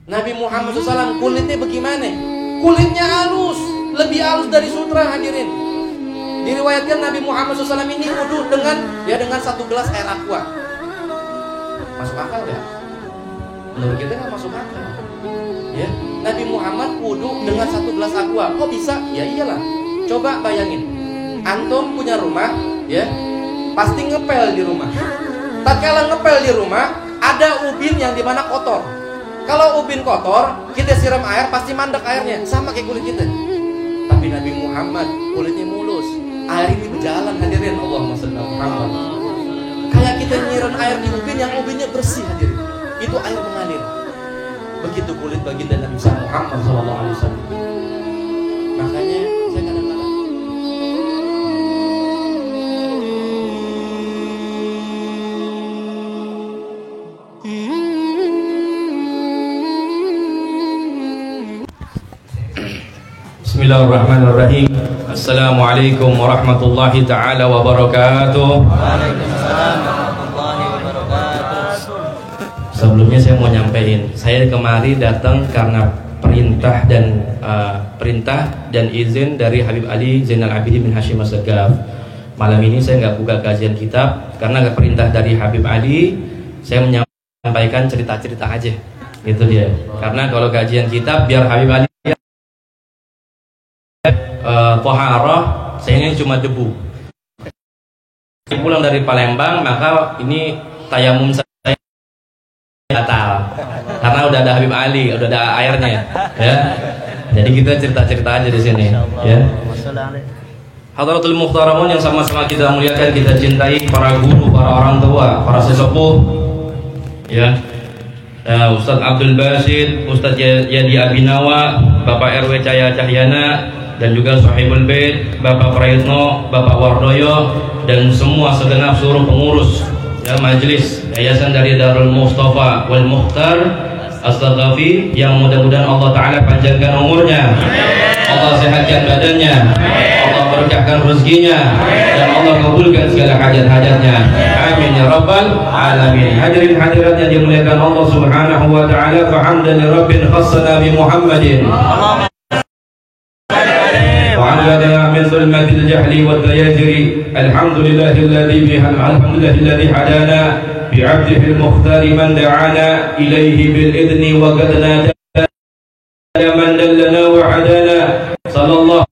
Nabi Muhammad SAW kulitnya bagaimana? Kulitnya halus, lebih halus dari sutra, hadirin. Diriwayatkan Nabi Muhammad SAW ini wudu dengan 1 gelas air aqua. Masuk akal ya? Menurut kita nggak masuk akal. Ya, Nabi Muhammad wudu dengan 1 gelas aqua. Kok bisa? Ya iyalah. Coba bayangin, antum punya rumah, ya, pasti ngepel di rumah. Tatkala ngepel di rumah, ada ubin yang dimana kotor. Kalau ubin kotor, kita siram air pasti mandek airnya, sama kayak kulit kita. Tapi Nabi Muhammad kulitnya mulus, air ini berjalan, hadirin. Allahumma shalli ala Muhammad. Kayak kita nyiram air di ubin yang ubinnya bersih, hadirin. Itu air mengalir. Begitu kulit baginda Nabi Muhammad SAW. Makanya saya kadang-kadang Bismillahirrahmanirrahim. Assalamualaikum warahmatullahi ta'ala wabarakatuh. Waalaikumsalam warahmatullahi wabarakatuh. Sebelumnya saya mau nyampein, saya kemari datang karena perintah dan izin dari Habib Ali Zainal Abidin bin Hashim As-Sagaf. Malam ini saya nggak buka kajian kitab karena perintah dari Habib Ali. Saya menyampaikan cerita-cerita aja, gitu dia. Karena kalau kajian kitab biar Habib Ali toharah, saya ini cuma debu. Pulang dari Palembang, maka ini tayamum saya batal karena udah ada Habib Ali, udah ada airnya, ya. Jadi kita cerita-cerita aja di sini, ya. Hadratul Muhtaramun yang sama-sama kita muliakan, kita cintai, para guru, para orang tua, para sesepuh, ya. Ustadz Abdul Basit, Ustadz Yadi Abinawa, Bapak RW Cahaya Cahyana, dan juga Sahibul Bait, Bapak Prayitno, Bapak Wardoyo, dan semua segenap seluruh pengurus ya, majelis yayasan dari Darul Mustafa wal Mukhtar As-Saghafi, yang mudah-mudahan Allah Ta'ala panjangkan umurnya, Allah sehatkan badannya, Allah berkahkan rezekinya, dan Allah kabulkan segala hajat-hajatnya. Amin ya rabbal alamin. Hadirin hadirat yang dimuliakan Allah Subhanahu wa Ta'ala, fahamdan li rabbin khassana bi Muhammadin وعندنا من ظلمة الجهل والتياجر. الحمد لله الذي هدانا بعبده المختار من دعانا إليه بالإذن وقد نادانا من دلنا وعدانا صلى الله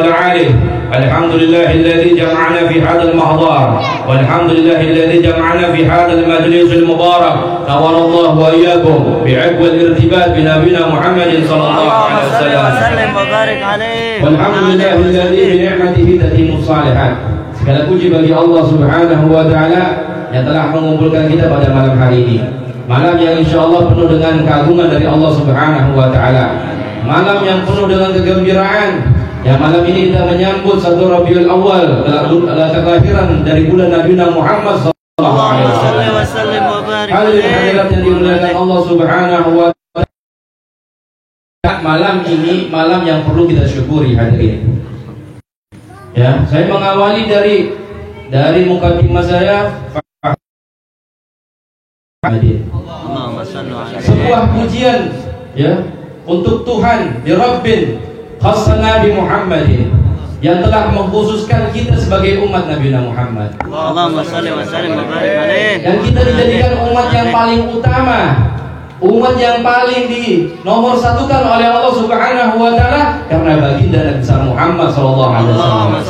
عليه. الحمد لله الذي جمعنا في هذا المحضر، والحمد لله الذي جمعنا في هذا المجلس المبارك. نور الله وإياكم بعقوى الارتباط بنبينا محمد صلى الله عليه وسلم. والحمد لله الذي بنعمته تتم الصالحات. Segala puji bagi Allah Subhanahu wa Ta'ala yang telah mengumpulkan kita pada malam hari ini. Malam yang insya Allah penuh dengan keagungan dari Allah Subhanahu wa Ta'ala. Malam yang penuh dengan kegembiraan. Ya, malam ini kita menyambut 1 Rabiul Awal, kelahiran dari bulan Nabi Muhammad sallallahu alaihi wasallam. Hadirin hadirat yang dimuliakan Allah Subhanahu wa Ta'ala. Malam ini malam yang perlu kita syukuri, hadirin. Ya, saya mengawali dari mukadimah saya. Sebuah pujian ya untuk Tuhan di Rabbin khassana bi Muhammadin, yang telah mengkhususkan kita sebagai umat Nabi Muhammad. Allahumma shalli wa sallim wa barik alaih. Dan kita dijadikan umat yang paling utama, umat yang paling di nomor satukan oleh Allah Subhanahu wa Ta'ala karena baginda Nabi Muhammad sallallahu alaihi wasallam.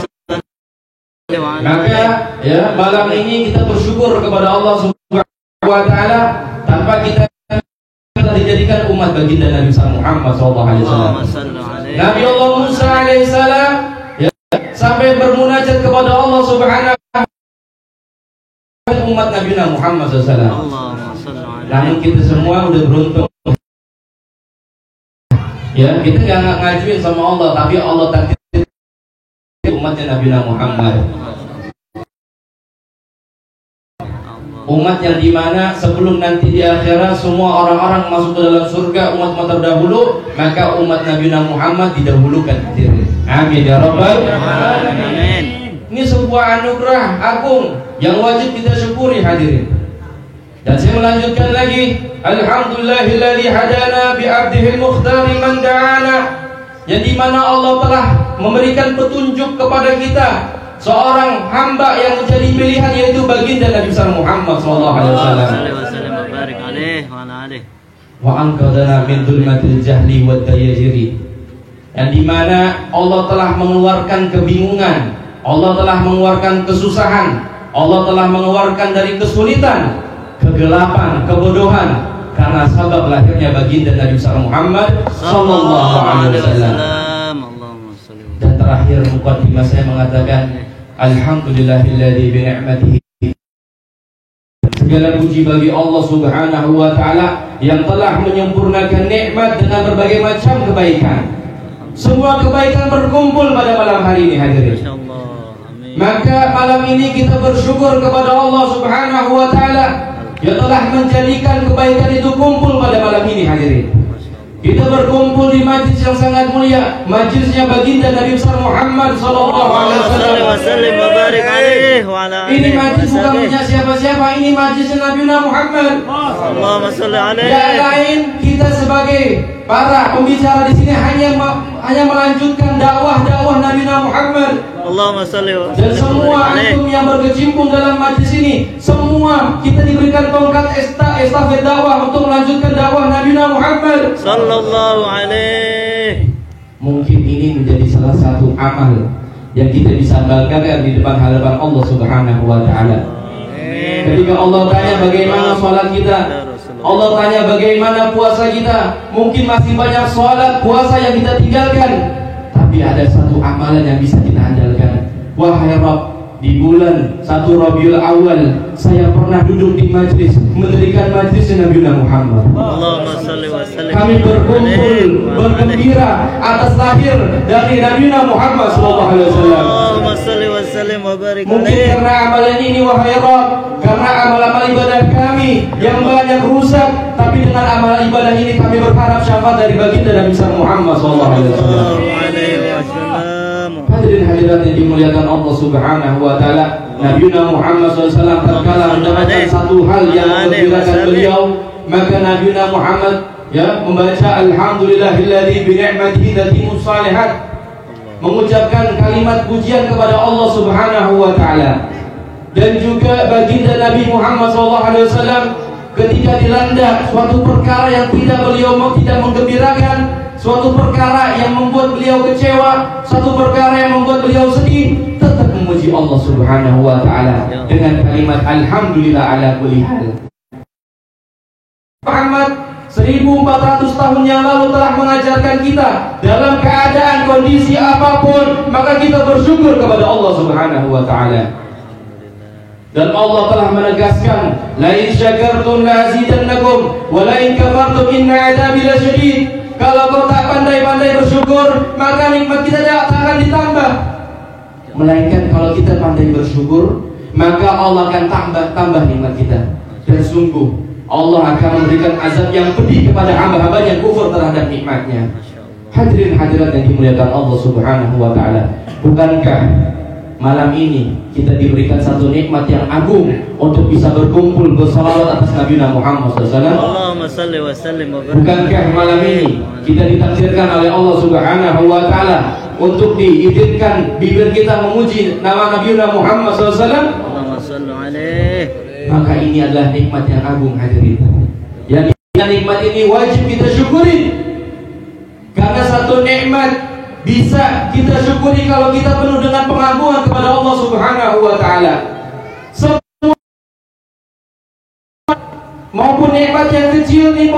Maka ya malam ini kita bersyukur kepada Allah Subhanahu wa Ta'ala, tanpa kita dijadikan umat baginda Nabi Muhammad sallallahu alaihi wasallam. Nabi Allah Musa alaihissalam ya, sampai bermunajat kepada Allah Subhanahu wa Ta'ala umat Nabi Muhammad SAW. Namun kita semua udah beruntung ya, kita nggak ngajuin sama Allah, tapi Allah takdir umatnya Nabi Muhammad. Umat yang dimana sebelum nanti di akhirat semua orang-orang masuk ke dalam surga, umat-umat terdahulu, maka umat Nabi Muhammad didahulukan. Amin ya rabbal alamin. Ini sebuah anugerah agung yang wajib kita syukuri, hadirin. Dan saya melanjutkan lagi, alhamdulillahilladzi hadana bi 'abdihil mukhtari man da'ana, yang dimana Allah telah memberikan petunjuk kepada kita seorang hamba yang menjadi pilihan, yaitu baginda Nabi Muhammad sallallahu alaihi wasallam. Wa anqadana min dzulmatil jahli wad dayajiri, yang dimana Allah telah mengeluarkan kebingungan, Allah telah mengeluarkan kesusahan, Allah telah mengeluarkan dari kesulitan, kegelapan, kebodohan, karena sebab lahirnya baginda Nabi Muhammad sallallahu alaihi wasallam. Dan terakhir mukadimah saya mengatakan alhamdulillahilladzi bi ni'matihi, segala puji bagi Allah Subhanahu wa taala yang telah menyempurnakan nikmat dengan berbagai macam kebaikan. Semua kebaikan berkumpul pada malam hari ini, hadirin. Maka malam ini kita bersyukur kepada Allah Subhanahu wa taala yang telah menjadikan kebaikan itu kumpul pada malam ini, hadirin. Kita berkumpul di majlis yang sangat mulia, majlisnya baginda Nabi Muhammad sallallahu alaihi wasallam. Ini majlis bukan punya siapa-siapa, ini majlisnya Nabi Muhammad. Allahumma shalli alaihi. Yang lain, kita sebagai para pembicara di sini hanya melanjutkan dakwah Nabi Muhammad. Allahumma shalli. Dan semua antum yang berkecimpung dalam majlis ini, semua kita diberikan tongkat estafet dakwah untuk melanjutkan dakwah Nabi Muhammad sallallahu alaihi. Mungkin ini menjadi salah satu amal yang kita bisa banggakan di depan hadapan Allah Subhanahu wa taala. Ketika Allah tanya bagaimana salat kita, Allah tanya bagaimana puasa kita, mungkin masih banyak salat, puasa yang kita tinggalkan, tapi ada satu amalan yang bisa kita andalkan. Wahai Rabb, di bulan 1 Rabiul Awal saya pernah duduk di majlis, mendirikan majlis Nabi Muhammad. Allahumma shalli wa sallim. Kami berkumpul bergembira atas lahir dari Nabi Muhammad sallallahu alaihi wasallam. Allahumma shalli wa sallim wa barik alaihi. Mungkin karena amalan ini, wahai Rabb, karena amal-amal ibadah kami yang banyak rusak, tapi dengan amal ibadah ini kami berharap syafaat dari baginda Nabi Muhammad sallallahu alaihi wasallam. Hadirin hadirat yang dimuliakan Allah Subhanahu wa taala, Nabi Muhammad SAW tatkala mendapatkan satu hal yang menggembirakan beliau, maka Nabi Muhammad membaca alhamdulillahilladzi bi ni'matihi tatimmus shalihat, mengucapkan kalimat pujian kepada Allah Subhanahu wa taala. Dan juga baginda Nabi Muhammad SAW ketika dilanda suatu perkara yang beliau tidak menggembirakan, suatu perkara yang membuat beliau kecewa, suatu perkara yang membuat beliau sedih, tetap memuji Allah Subhanahu wa taala dengan kalimat alhamdulillah ala kulli hal. Muhammad 1400 tahun yang lalu telah mengajarkan kita dalam keadaan kondisi apapun, maka kita bersyukur kepada Allah Subhanahu wa taala. Dan Allah telah menegaskan, la in syakartum la azidannakum wa la in kafartum inna 'adzabi lasyadid. Kalau kau tak pandai-pandai bersyukur, maka nikmat kita tak akan ditambah. Melainkan kalau kita pandai bersyukur, maka Allah akan tambah nikmat kita. Dan sungguh Allah akan memberikan azab yang pedih kepada hamba-hamba yang kufur terhadap nikmatnya. Hadirin hadirat yang dimuliakan Allah Subhanahu wa taala, bukankah malam ini kita diberikan satu nikmat yang agung untuk bisa berkumpul bersalawat atas Nabi Muhammad SAW? Allahumma salli wa sallim wa barik. Bukankah malam ini kita ditakdirkan oleh Allah Subhanahu wa taala untuk diizinkan bibir kita memuji nama Nabi Muhammad SAW? Allahumma salli alaihi. Maka ini adalah nikmat yang agung, hadirin. Yang nikmat ini wajib kita syukuri, karena satu nikmat bisa kita syukuri kalau kita penuh dengan pengagungan kepada Allah Subhanahu wa taala. Semua maupun nikmat yang kecil nih,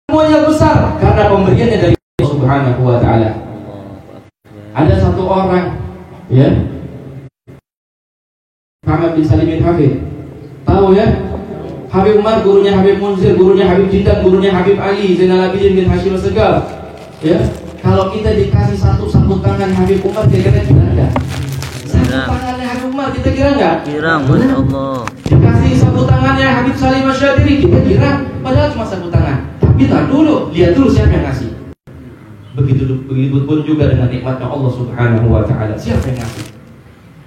semuanya besar karena pemberiannya dari Allah Subhanahu wa taala. Ada satu orang, ya, Muhammad bin Salim bin Habib. Tahu ya? Habib Umar gurunya Habib Munzir, gurunya Habib Jintan, gurunya Habib Ali Zainal Abidin bin Hashim Al-Segar. Ya, kalau kita dikasih satu sambut tangan Habib Umar, kira-kira kira enggak? Sambut tangannya Habib Umar, kita kira enggak? Kira, Masya Allah. Dikasih sambut tangannya Habib Salim Asyadiri, kita kira, padahal cuma sambut tangan. Tapi tak dulu, lihat dulu siapa yang ngasih. Begitu pun juga dengan nikmatnya Allah Subhanahu wa taala. Siapa yang ngasih?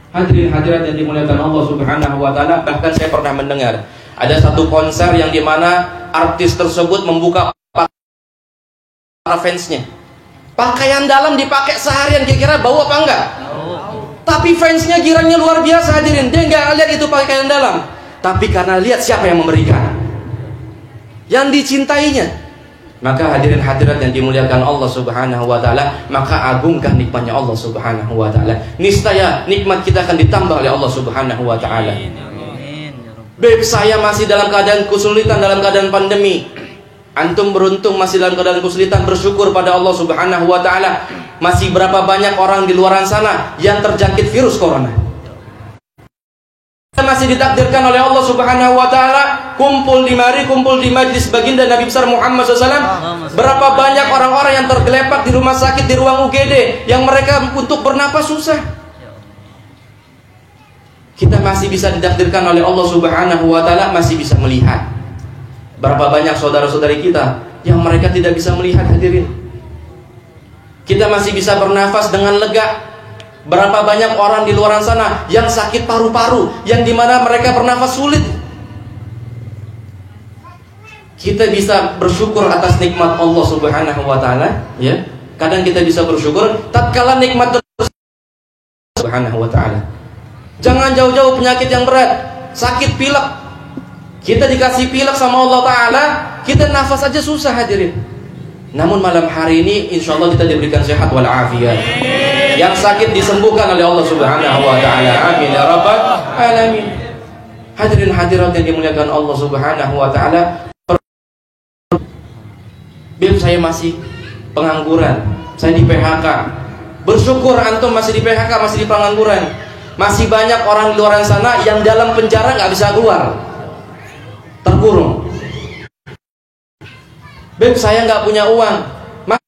Hadirin hadirat yang dimuliakan Allah Subhanahu wa taala, bahkan saya pernah mendengar ada satu konser yang dimana artis tersebut membuka para fansnya. Pakaian dalam dipakai seharian, kira-kira bau apa enggak? Tapi fansnya girangnya luar biasa hadirin. Dia enggak lihat itu pakaian dalam, tapi karena lihat siapa yang memberikan, yang dicintainya. Maka hadirin hadirat yang dimuliakan Allah Subhanahu wa taala, maka agungkan nikmatnya Allah Subhanahu wa taala. Niscaya nikmat kita akan ditambah oleh Allah Subhanahu wa taala. Beb, saya masih dalam keadaan kesulitan, dalam keadaan pandemi. Antum beruntung masih dalam keadaan kesulitan, bersyukur pada Allah Subhanahu wa taala. Masih berapa banyak orang di luar sana yang terjangkit virus corona. Masih ditakdirkan oleh Allah Subhanahu wa taala kumpul di mari, kumpul di majlis baginda Nabi besar Muhammad SAW. Berapa banyak orang-orang yang tergelepak di rumah sakit, di ruang UGD, yang mereka untuk bernapas susah. Kita masih bisa ditakdirkan oleh Allah Subhanahu wa taala, masih bisa melihat. Berapa banyak saudara-saudari kita yang mereka tidak bisa melihat hadirin. Kita masih bisa bernafas dengan lega. Berapa banyak orang di luar sana yang sakit paru-paru, yang dimana mereka bernafas sulit. Kita bisa bersyukur atas nikmat Allah Subhanahu wa taala, ya. Kadang kita bisa bersyukur tatkala nikmat Subhanahu wa taala. Jangan jauh-jauh penyakit yang berat, sakit pilek. Kita dikasih pilek sama Allah taala, kita nafas aja susah hadirin. Namun malam hari ini insya Allah kita diberikan sehat walafiat. Yang sakit disembuhkan oleh Allah Subhanahu wa taala. Amin ya rabbal alamin. Hadirin hadirat yang dimuliakan Allah Subhanahu wa taala. Bib, saya masih pengangguran. Saya di PHK. Bersyukur antum masih di PHK, masih di pengangguran. Masih banyak orang di luar sana yang dalam penjara nggak bisa keluar. Terkurung. Beb, saya nggak punya uang. Mas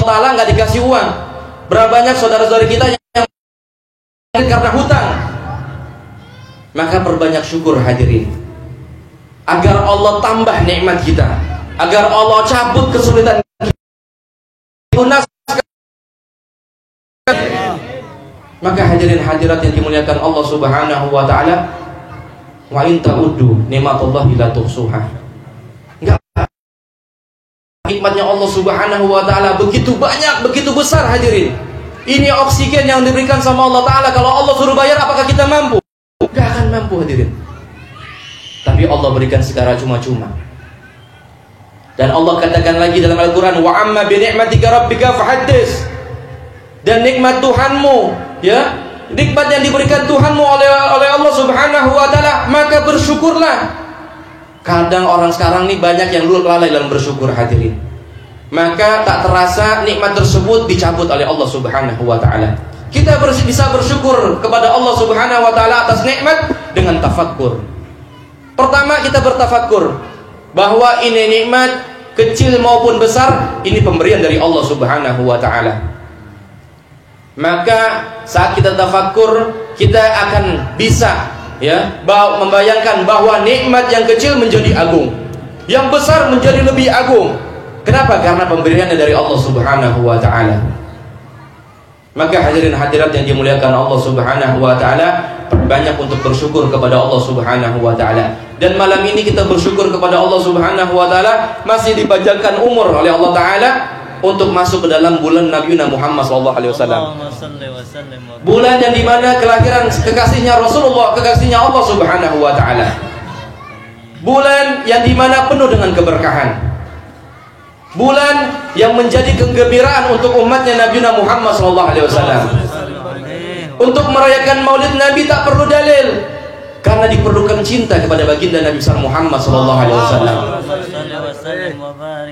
Ta'ala nggak dikasih uang. Berapa banyak saudara-saudari kita yang karena hutang. Maka perbanyak syukur hadirin, agar Allah tambah nikmat kita, agar Allah cabut kesulitan kita. Maka hadirin hadirat yang dimuliakan Allah Subhanahu wa taala, wa in ta'uddu nikmatallahi la tuhsuha. Nikmatnya Allah Subhanahu wa taala begitu banyak, begitu besar hadirin. Ini oksigen yang diberikan sama Allah taala. Kalau Allah suruh bayar, apakah kita mampu? Gak akan mampu hadirin. Tapi Allah berikan secara cuma-cuma. Dan Allah katakan lagi dalam Al-Qur'an, wa amma bi ni'matika rabbika fahaddits. Dan nikmat Tuhanmu, ya, nikmat yang diberikan Tuhanmu oleh Allah Subhanahu wa taala, maka bersyukurlah. Kadang orang sekarang nih banyak yang lalai dalam bersyukur hadirin. Maka tak terasa nikmat tersebut dicabut oleh Allah Subhanahu wa taala. Kita bisa bersyukur kepada Allah Subhanahu wa taala atas nikmat dengan tafakkur. Pertama, kita bertafakkur bahwa ini nikmat kecil maupun besar, ini pemberian dari Allah Subhanahu wa taala. Maka saat kita tafakkur, kita akan bisa, ya, membayangkan bahwa nikmat yang kecil menjadi agung, yang besar menjadi lebih agung. Kenapa? Karena pemberiannya dari Allah Subhanahu wa taala. Maka hadirin hadirat yang dimuliakan Allah Subhanahu wa taala, perbanyak untuk bersyukur kepada Allah Subhanahu wa taala. Dan malam ini kita bersyukur kepada Allah Subhanahu wa taala, masih dipanjangkan umur oleh Allah taala untuk masuk ke dalam bulan Nabi Muhammad SAW. Bulan yang dimana kelahiran kekasihnya Rasulullah, kekasihnya Allah Subhanahu wa taala. Bulan yang dimana penuh dengan keberkahan. Bulan yang menjadi kegembiraan untuk umatnya Nabi Muhammad SAW. Untuk merayakan Maulid Nabi tak perlu dalil, karena diperlukan cinta kepada baginda Nabi besar Muhammad SAW.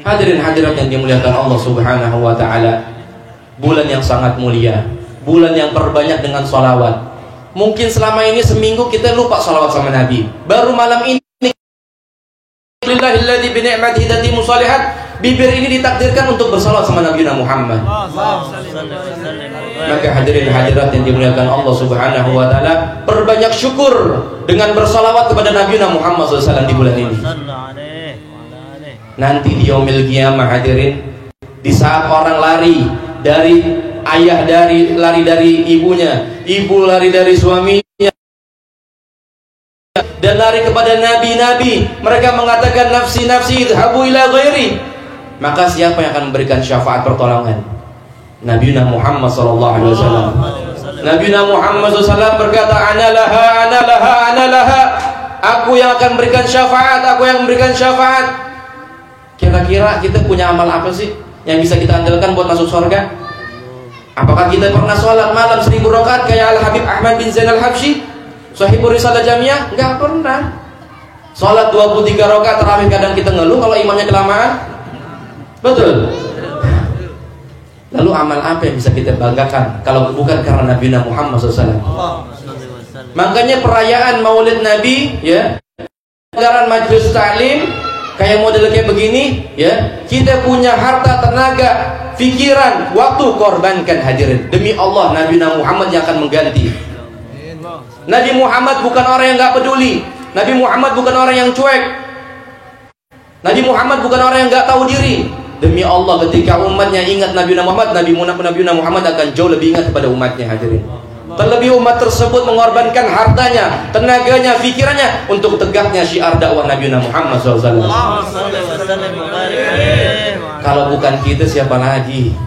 Hadirin hadirat yang dimuliakan Allah Subhanahu wa taala, bulan yang sangat mulia, bulan yang perbanyak dengan sholawat. Mungkin selama ini seminggu kita lupa sholawat sama Nabi. Baru malam ini Alhamdulillahilladzi bi ni'matihi tatimmu shalihat, bibir ini ditakdirkan untuk bersalawat sama Nabi Muhammad. Maka hadirin hadirat yang dimuliakan Allah Subhanahu wa taala, perbanyak syukur dengan bersalawat kepada Nabi Muhammad SAW di bulan ini. Nanti di yaumil qiyamah hadirin, di saat orang lari dari ayah lari dari ibunya, ibu lari dari suaminya, dan lari kepada nabi-nabi. Mereka mengatakan nafsi nafsi idhabu ila ghairi. Maka siapa yang akan memberikan syafaat pertolongan? Nabi Muhammad SAW. Nabi Muhammad SAW berkata, ana laha, ana laha, ana laha. Aku yang akan berikan syafaat, aku yang memberikan syafaat. Kira-kira kita punya amal apa sih yang bisa kita andalkan buat masuk surga? Apakah kita pernah sholat malam 1000 rakaat kayak Al-Habib Ahmad bin Zain Al-Habsyi, Sahibul Risalah Jamiah? Enggak pernah. Sholat 23 rakaat tarawih, kadang kita ngeluh kalau imamnya kelamaan. Betul. Lalu amal apa yang bisa kita banggakan kalau bukan karena Nabi Muhammad SAW? Makanya perayaan Maulid Nabi, ya, anggaran majelis taklim kayak model kayak begini, ya, kita punya harta, tenaga, pikiran, waktu, korbankan hadirin demi Allah. Nabi Muhammad yang akan mengganti. Nabi Muhammad bukan orang yang nggak peduli. Nabi Muhammad bukan orang yang cuek. Nabi Muhammad bukan orang yang nggak tahu diri. Demi Allah, ketika umatnya ingat Nabi Muhammad, Nabi Muhammad akan jauh lebih ingat kepada umatnya, hadirin. Terlebih umat tersebut mengorbankan hartanya, tenaganya, pikirannya untuk tegaknya syiar dakwah Nabi Muhammad SAW. Kalau bukan kita siapa lagi?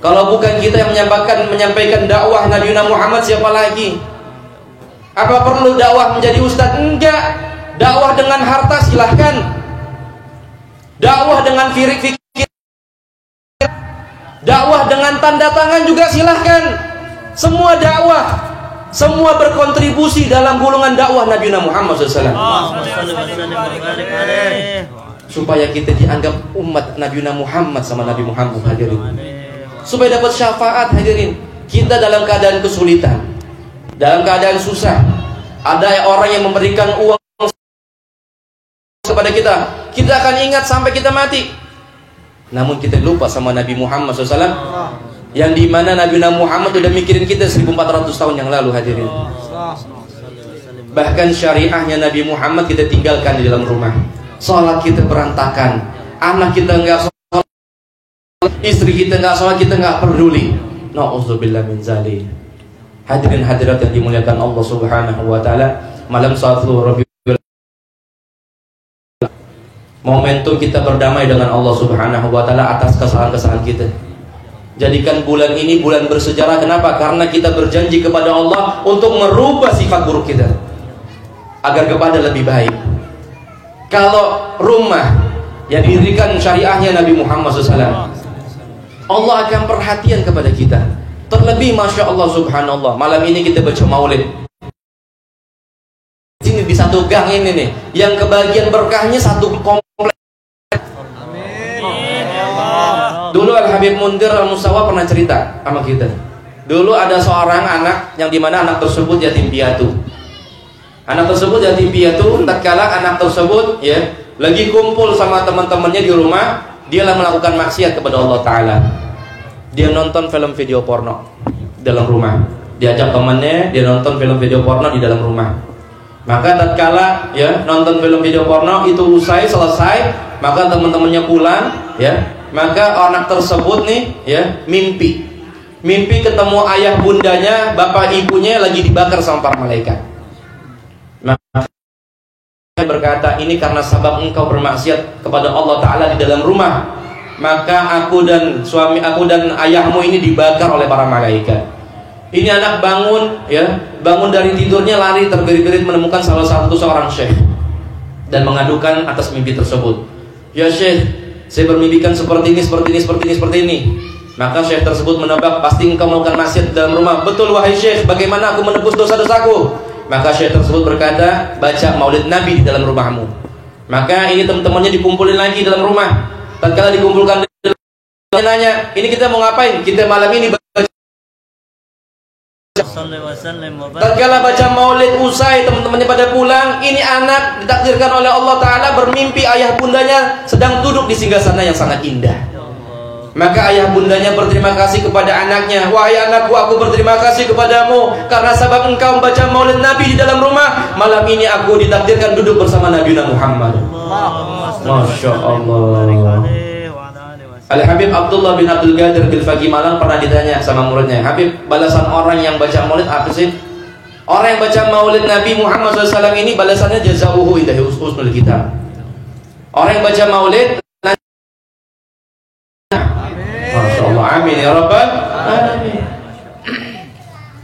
Kalau bukan kita yang menyampaikan dakwah Nabi Muhammad, siapa lagi? Apa perlu dakwah menjadi ustadz? Enggak. Dakwah dengan harta silahkan. Dakwah dengan fikir, dakwah dengan tanda tangan juga silahkan. Semua dakwah, semua berkontribusi dalam golongan dakwah Nabi Muhammad SAW. Supaya kita dianggap umat Nabi Muhammad sama Nabi Muhammad, hadirin. Supaya dapat syafaat, hadirin. Kita dalam keadaan kesulitan, dalam keadaan susah, ada orang yang memberikan uang kepada kita, kita akan ingat sampai kita mati. Namun kita lupa sama Nabi Muhammad SAW, yang dimana Nabi Muhammad sudah mikirin kita 1400 tahun yang lalu, hadirin. Bahkan syariahnya Nabi Muhammad kita tinggalkan di dalam rumah. Sholat kita berantakan, anak kita nggak sholat, istri kita nggak sholat, kita nggak peduli. Na'udzubillah min zalik. Hadirin hadirat yang dimuliakan Allah Subhanahu wa taala, malam Salatul Rabiul, momentum kita berdamai dengan Allah Subhanahu wa taala atas kesalahan-kesalahan kita. Jadikan bulan ini bulan bersejarah. Kenapa? Karena kita berjanji kepada Allah untuk merubah sifat buruk kita agar kepada lebih baik. Kalau rumah yang didirikan syariahnya Nabi Muhammad SAW, Allah akan perhatian kepada kita. Terlebih Masya Allah Subhanallah, malam ini kita baca maulid. Sini di satu gang ini nih, yang kebagian berkahnya satu komplek. Dulu Al-Habib Mundir Al-Musawa pernah cerita sama kita. Dulu ada seorang anak yang dimana anak tersebut yatim piatu. Anak tersebut yatim piatu, tatkala anak tersebut ya lagi kumpul sama teman-temannya di rumah, dialah melakukan maksiat kepada Allah Ta'ala. Dia nonton film video porno dalam rumah. Diajak temannya, dia nonton film video porno di dalam rumah. Maka tatkala ya nonton film video porno itu selesai, maka teman-temannya pulang ya. Maka anak tersebut nih ya mimpi ketemu ayah bundanya, bapak ibunya lagi dibakar sama para malaikat. Maka berkata, ini karena sebab engkau bermaksiat kepada Allah Ta'ala di dalam rumah, maka aku dan suami aku dan ayahmu ini dibakar oleh para malaikat. Ini anak bangun ya, bangun dari tidurnya, lari tergerit-gerit menemukan seorang syekh dan mengadukan atas mimpi tersebut. Ya syekh, saya bermimpikan seperti ini. Maka syekh tersebut menebak, pasti engkau melakukan maksiat dalam rumah. Betul wahai syekh, bagaimana aku menebus dosa-dosaku? Maka syekh tersebut berkata, baca maulid Nabi di dalam rumahmu. Maka ini teman-temannya dikumpulin lagi dalam rumah. Tatkala dikumpulkan, dia nanya, ini kita mau ngapain? Kita malam ini baca. Tatkala baca maulid usai, teman-temannya pada pulang. Ini anak ditakdirkan oleh Allah Ta'ala bermimpi ayah bundanya sedang duduk di singgasana yang sangat indah. Maka ayah bundanya berterima kasih kepada anaknya. Wahai anakku, aku berterima kasih kepadamu karena sebab engkau membaca maulid Nabi di dalam rumah. Malam ini aku ditakdirkan duduk bersama Nabi Muhammad. Masya Allah. Al-Habib Abdullah bin Abdul Qadir Bil-Faqih Malang pernah ditanya sama muridnya, Habib, balasan orang yang baca maulid apa sih? Orang yang baca maulid Nabi Muhammad SAW ini balasannya jazauhu indahi husnul kitab. Orang yang baca maulid, Masya Allah, amin ya Rabbal alamin.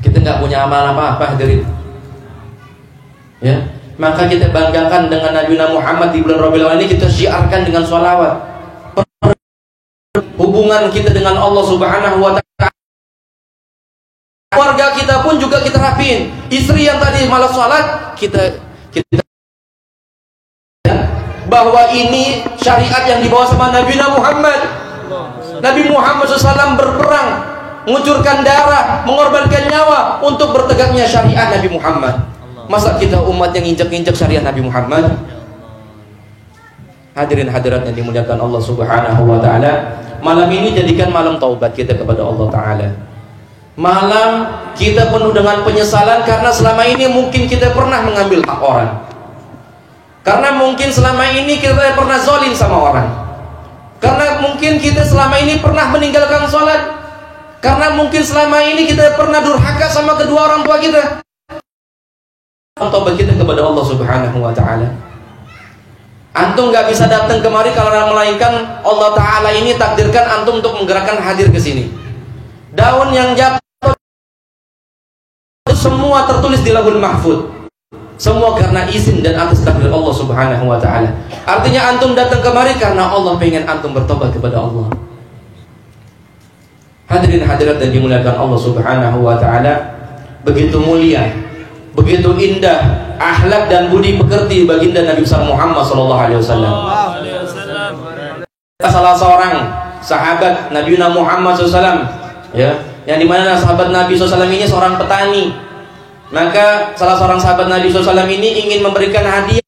Kita nggak punya amalan apa-apa hadirin, ya. Maka kita banggakan dengan Nabi Muhammad di bulan Rabiul Awal ini, kita syiarkan dengan sholawat. Hubungan kita dengan Allah Subhanahu wa ta'ala, keluarga kita pun juga kita rapiin. Istri yang tadi malas sholat, kita bahwa ini syariat yang dibawa sama Nabi Muhammad. Nabi Muhammad SAW berperang, mengucurkan darah, mengorbankan nyawa untuk bertegaknya syariat Nabi Muhammad. Masa kita umat yang injak-injak syariat Nabi Muhammad? Hadirin hadirat yang dimuliakan Allah Subhanahu wa ta'ala, malam ini jadikan malam taubat kita kepada Allah Ta'ala. Malam kita penuh dengan penyesalan karena selama ini mungkin kita pernah mengambil hak orang, karena mungkin selama ini kita pernah zalim sama orang, karena mungkin kita selama ini pernah meninggalkan sholat, karena mungkin selama ini kita pernah durhaka sama kedua orang tua kita. Taubat kita kepada Allah Subhanahu wa ta'ala. Antum nggak bisa datang kemari kalau melainkan Allah Ta'ala ini takdirkan antum untuk menggerakkan hadir ke sini. Daun yang jatuh semua tertulis di Lauhul Mahfuz. Semua karena izin dan atas takdir Allah Subhanahu wa ta'ala. Artinya antum datang kemari karena Allah pengen antum bertobat kepada Allah. Hadirin hadirat dan dimuliakan Allah Subhanahu wa ta'ala, begitu mulia, begitu indah akhlak dan budi pekerti baginda Nabi besar Muhammad SAW. Salah seorang sahabat Nabi Muhammad SAW, ya, yang dimana sahabat Nabi SAW ini seorang petani. Maka salah seorang sahabat Nabi SAW ini ingin memberikan hadiah,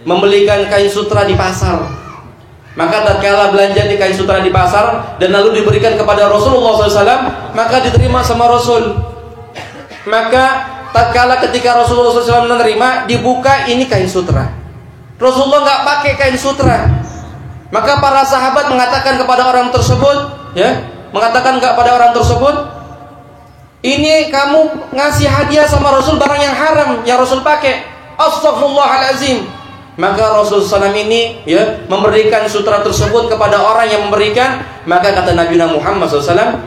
membelikan kain sutra di pasar. Maka tatkala belanja di kain sutra di pasar dan lalu diberikan kepada Rasulullah SAW, maka diterima sama Rasul. Maka tatkala ketika Rasulullah SAW menerima, dibuka, ini kain sutra. Rasulullah nggak pakai kain sutra. Maka para sahabat mengatakan kepada orang tersebut, ya, mengatakan kepada orang tersebut, ini kamu ngasih hadiah sama Rasul barang yang haram yang Rasul pakai. Astaghfirullahalazim. Maka Rasulullah SAW ini, ya, memberikan sutra tersebut kepada orang yang memberikan. Maka kata Nabi Muhammad SAW,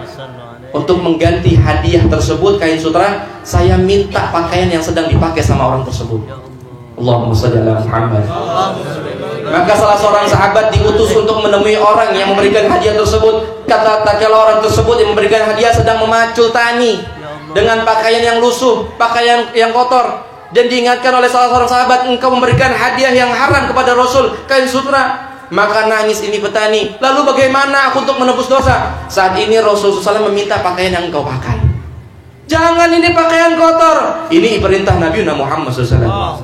untuk mengganti hadiah tersebut kain sutra, saya minta pakaian yang sedang dipakai sama orang tersebut. Allahumma shalli ala Muhammad. Maka salah seorang sahabat diutus untuk menemui orang yang memberikan hadiah tersebut. Kata kalau orang tersebut yang memberikan hadiah sedang memacul tani dengan pakaian yang lusuh, pakaian yang kotor. Dan diingatkan oleh salah seorang sahabat, engkau memberikan hadiah yang haram kepada Rasul, kain sutra. Maka nangis ini petani. Lalu bagaimana aku untuk menebus dosa? Saat ini Rasulullah SAW meminta pakaian yang engkau pakai. Jangan ini pakaian kotor. Ini perintah Nabi Muhammad SAW.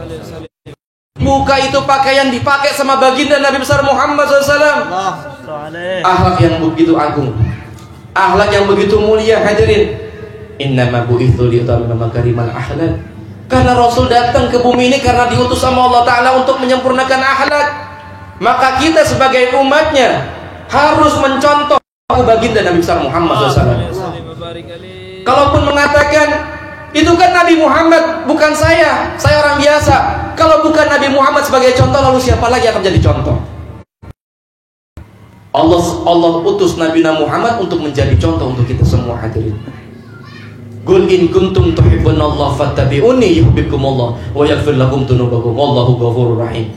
Buka itu pakaian dipakai sama baginda Nabi besar Muhammad SAW. Akhlak yang begitu agung, akhlak yang begitu mulia, hadirin. Innama bu'itsu liutammima makarimal akhlak. Karena Rasul datang ke bumi ini karena diutus sama Allah Ta'ala untuk menyempurnakan akhlak. Maka kita sebagai umatnya harus mencontoh baginda Nabi besar Muhammad SAW. Kalaupun mengatakan itu kan Nabi Muhammad, bukan saya orang biasa. Kalau bukan Nabi Muhammad sebagai contoh, lalu siapa lagi akan menjadi contoh? Allah utus Nabi Muhammad untuk menjadi contoh untuk kita semua, hadirin. Qul in kuntum tuhibbunallaha fattabi'uni yuhibbukumullah wa yaghfir lakum dzunubakum wallahu ghafurur rahim.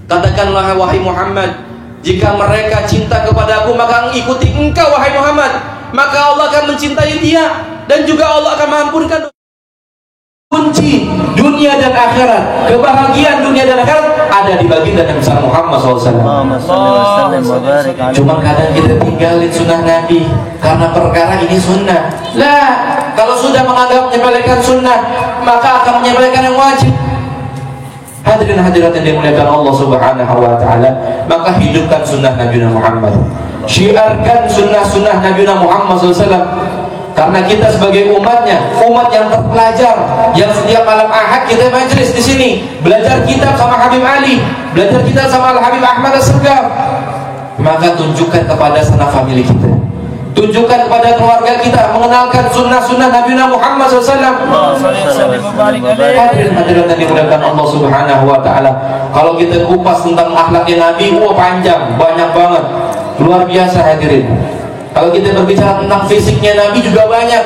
Katakanlah wahai Muhammad, jika mereka cinta kepadaku maka ikuti engkau wahai Muhammad, maka Allah akan mencintai dia dan juga Allah akan mengampunkan. Kunci dunia dan akhirat, kebahagiaan dunia dan akhirat ada di baginda Nabi besar Muhammad SAW. Cuma kadang kita tinggalin sunnah Nabi karena perkara ini sunnah. Lah, kalau sudah menganggap menyepelekan sunnah, maka akan menyepelekan yang wajib. Hadirin hadirat yang dimuliakan Allah Subhanahu wa ta'ala, maka hidupkan sunnah Nabi Muhammad, syiarkan sunnah-sunnah Nabi Muhammad SAW. Karena kita sebagai umatnya, umat yang terpelajar, yang setiap malam Ahad kita majelis di sini, belajar kitab sama Habib Ali, belajar kitab sama Al Habib Ahmad As-Segaf. Maka tunjukkan kepada sanak famili kita, tunjukkan kepada keluarga kita, mengenalkan sunnah-sunnah Nabi Muhammad SAW. Hadirin yang dimuliakan Allah Subhanahu Wa Taala. Kalau kita kupas tentang akhlaknya Nabi, panjang, banyak banget, luar biasa hadirin. Kalau kita berbicara tentang fisiknya Nabi juga banyak.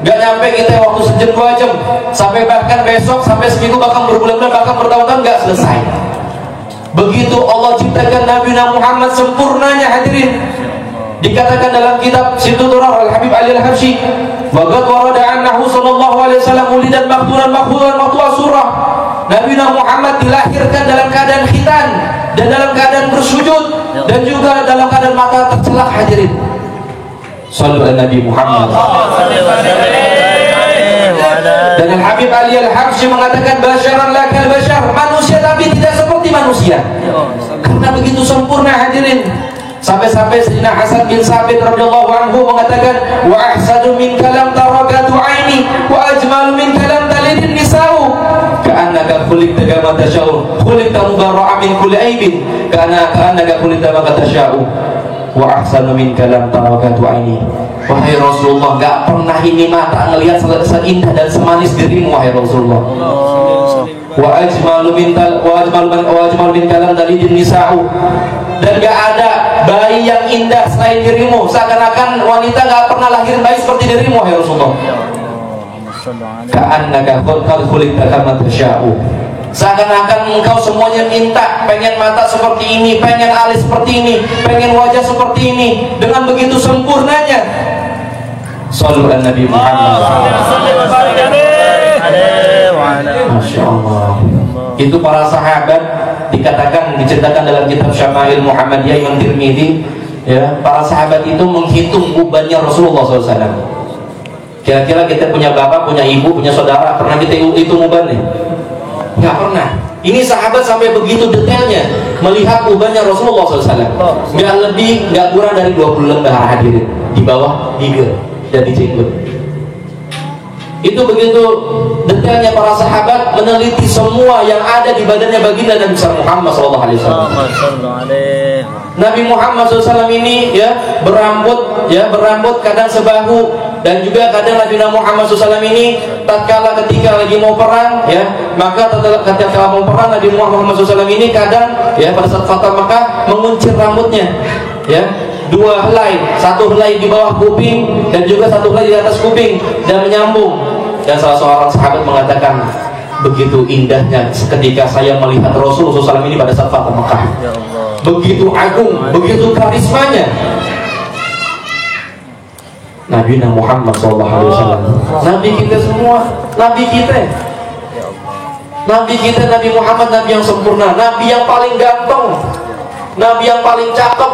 Gak nyampe kita waktu sejam 2 jam, sampai bahkan besok, sampai seminggu, bahkan berbulan-bulan, bahkan bertahun-tahun gak selesai. Begitu Allah ciptakan Nabi Muhammad sempurnanya hadirin. Dikatakan dalam kitab Situ Turar Al Habib Ali Al Habsyi, "Waqad warada annahu sallallahu alaihi wasallam ulidan maqturan maqtu'a surah." Nabi Muhammad dilahirkan dalam keadaan khitan dan dalam keadaan bersujud dan juga dalam keadaan mata tercelak hadirin. Sallu ala Nabi Muhammad. Dan Al Habib Ali Al Habsyi mengatakan, "Basyaran lakal basyar." Manusia tapi tidak seperti manusia. Karena begitu sempurna hadirin. Sampai-sampai Sayyidina Hasan bin Sabit radhiyallahu anhu mengatakan, "Wa ahsanu min kalam tarakatu aini wa ajmalu min kalam talidin nisa'u ka'annaka khuliqta kama tasha'u khuliqta mubarra'an min kulli aibin ka'annaka khuliqta kama tasha'u wa ahsanu min kalam tarakatu aini." Wahai Rasulullah, gak pernah ini mata ngelihat seindah dan semanis dirimu wahai Rasulullah. Wa ajmalu min kalam talidin nisa'u. Dan gak ada bayi yang indah selain dirimu. Seakan-akan wanita gak pernah lahir bayi seperti dirimu wahai Rasulullah. Ka'annaka khuliqta kama tasha'u. Seakan-akan engkau semuanya minta, pengen mata seperti ini, pengen alis seperti ini, pengen wajah seperti ini, dengan begitu sempurnanya. Shallu ala Nabi Muhammad. Masya Allah. Itu para sahabat diceritakan dalam kitab Syama'il Muhammadiyah Imam Tirmidzi, ya, para sahabat itu menghitung ubannya Rasulullah SAW. Kira-kira kita punya bapak, punya ibu, punya saudara, pernah kita hitung ubannya? Nggak pernah. Ini sahabat sampai begitu detailnya melihat ubannya Rasulullah SAW. Nggak lebih, nggak kurang dari 20 lembar hadirin di bawah bibir dan di jenggot. Itu begitu detailnya para sahabat meneliti semua yang ada di badannya baginda Nabi Muhammad SAW. Nabi Muhammad SAW ini ya berambut kadang sebahu, dan juga kadang Nabi Muhammad SAW ini tatkala ketika lagi mau perang ya, maka ketika mau perang Nabi Muhammad SAW ini kadang ya pada saat Fatah Makkah menguncir rambutnya ya, 2 helai, 1 helai di bawah kuping dan juga 1 helai di atas kuping dan menyambung. Dan salah seorang sahabat mengatakan, begitu indahnya ketika saya melihat Rasulullah SAW ini pada saat Fatah Makkah. Begitu agung, begitu karismanya Nabi Muhammad SAW. Nabi kita semua, Nabi kita, Nabi Muhammad, Nabi yang sempurna, Nabi yang paling ganteng, Nabi yang paling cakep,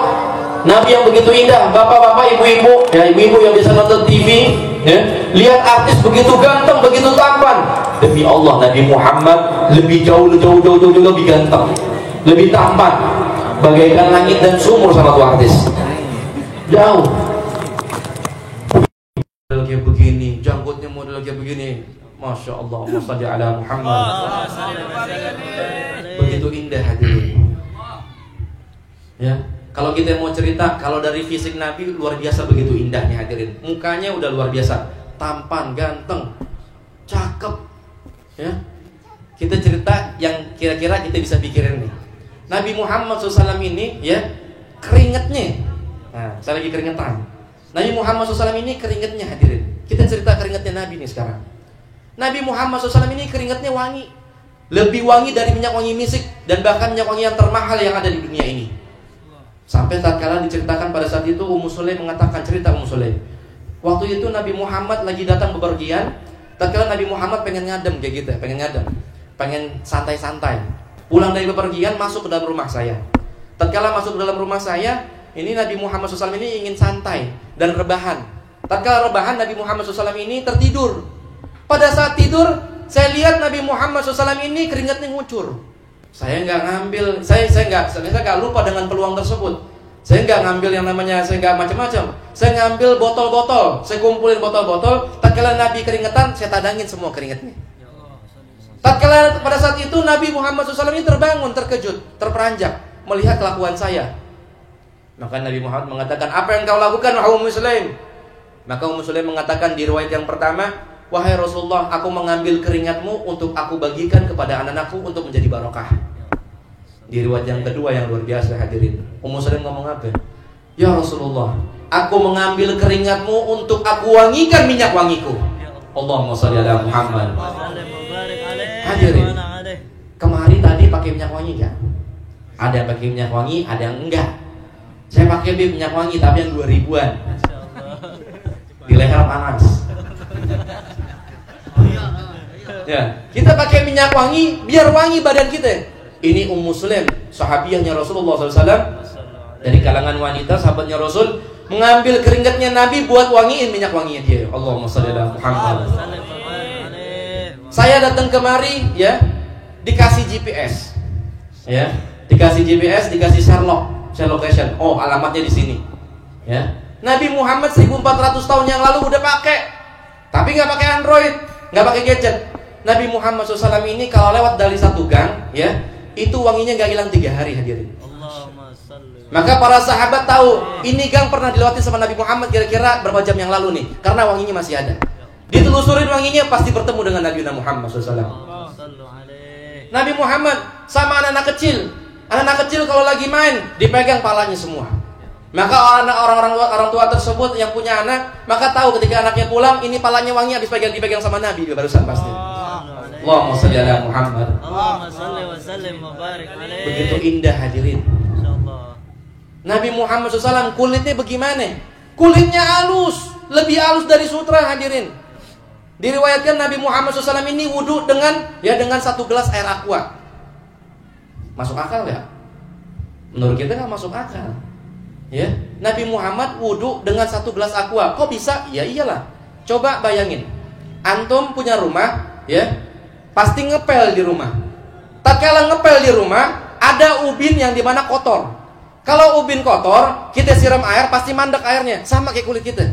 Nabi yang begitu indah. Bapak-bapak, ibu-ibu, ya ibu-ibu yang bisa nonton TV, ya, lihat artis begitu ganteng, begitu tampan. Demi Allah, Nabi Muhammad lebih jauh lebih ganteng, lebih tampan, bagaikan langit dan sumur sama tuh artis. Jauh. Model kayak begini, janggutnya model kayak begini, Masya Allah, Masya ala Muhammad. Begitu indah hadirin. Ya. Kalau kita mau cerita, kalau dari fisik Nabi luar biasa begitu indahnya hadirin. Mukanya udah luar biasa, tampan, ganteng, cakep. Ya, kita cerita yang kira-kira kita bisa pikirin nih. Nabi Muhammad SAW ini, ya, keringetnya. Nah, saya lagi keringetan. Nabi Muhammad SAW ini keringetnya hadirin. Kita cerita keringetnya Nabi nih sekarang. Nabi Muhammad SAW ini keringetnya wangi, lebih wangi dari minyak wangi misik dan bahkan minyak wangi yang termahal yang ada di dunia ini. Sampai tatkala diceritakan pada saat itu Ummu Sulaim mengatakan, cerita Ummu Sulaim, waktu itu Nabi Muhammad lagi datang bepergian. Tatkala Nabi Muhammad pengen ngadem kayak gitu, pengen santai-santai. Pulang dari bepergian masuk ke dalam rumah saya. Tatkala masuk ke dalam rumah saya, ini Nabi Muhammad SAW ini ingin santai dan rebahan. Tatkala rebahan, Nabi Muhammad SAW ini tertidur. Pada saat tidur, saya lihat Nabi Muhammad SAW ini keringatnya ngucur. Saya nggak ngambil, saya nggak lupa dengan peluang tersebut. Saya nggak ngambil yang namanya, saya nggak macam-macam. Saya ngambil botol-botol, saya kumpulin botol-botol. Tatkala Nabi keringetan, saya tadangin semua keringetnya. Tatkala pada saat itu Nabi Muhammad SAW ini terbangun, terkejut, terperanjak melihat kelakuan saya. Maka Nabi Muhammad mengatakan, apa yang kau lakukan wahai Muslim? Maka Muslim mengatakan di riwayat yang pertama, wahai Rasulullah, aku mengambil keringatmu untuk aku bagikan kepada anak-anakku untuk menjadi barokah. Di riwayat yang kedua yang luar biasa hadirin, Muslim ngomong apa? Ya Rasulullah, aku mengambil keringatmu untuk aku wangikan minyak wangiku. Allahumma sholli ala Muhammad. Hadirin, kemarin tadi pakai minyak wangi kan? Ada yang pakai minyak wangi, ada yang enggak. Saya pakai minyak wangi tapi yang 2000-an. Di leher panas. Ya, kita pakai minyak wangi biar wangi badan kita. Ini Muslim, sahabiahnya Rasulullah SAW, dari kalangan wanita, sahabatnya Rasul, mengambil keringatnya Nabi buat wangiin minyak wanginya dia. Allahumma sholli ala Muhammad. Saya datang kemari, ya, dikasih GPS, ya, dikasih GPS, dikasih Sherlock location. Oh, alamatnya di sini. Ya, Nabi Muhammad 1400 tahun yang lalu udah pakai, tapi nggak pakai Android, nggak pakai gadget. Nabi Muhammad SAW ini kalau lewat dari satu gang, ya, itu wanginya nggak hilang 3 hari hadirin. Maka para sahabat tahu ini gang pernah dilewati sama Nabi Muhammad kira-kira berapa jam yang lalu nih, karena wanginya masih ada. Ditelusurin wanginya pasti bertemu dengan Nabi Muhammad SAW. Nabi Muhammad sama anak-anak kecil. Anak-anak kecil kalau lagi main dipegang palanya semua. Maka orang tua tersebut yang punya anak, maka tahu ketika anaknya pulang ini palanya wangi habis dipegang sama Nabi barusan pasti. Allahumma sholli ala Muhammad. Allahumma sholli wa sallim wa barik alaihi. Begitu indah hadirin. Nabi Muhammad SAW kulitnya bagaimana? Kulitnya halus, lebih halus dari sutra hadirin. Diriwayatkan Nabi Muhammad SAW ini wudhu dengan satu gelas air aqua. Masuk akal ya? Menurut kita nggak masuk akal. Ya, Nabi Muhammad wudhu dengan satu gelas aqua. Kok bisa? Ya iyalah. Coba bayangin, antum punya rumah, ya, pasti ngepel di rumah. Tatkala ngepel di rumah, ada ubin yang dimana kotor. Kalau ubin kotor, kita siram air pasti mandek airnya, sama kayak kulit kita.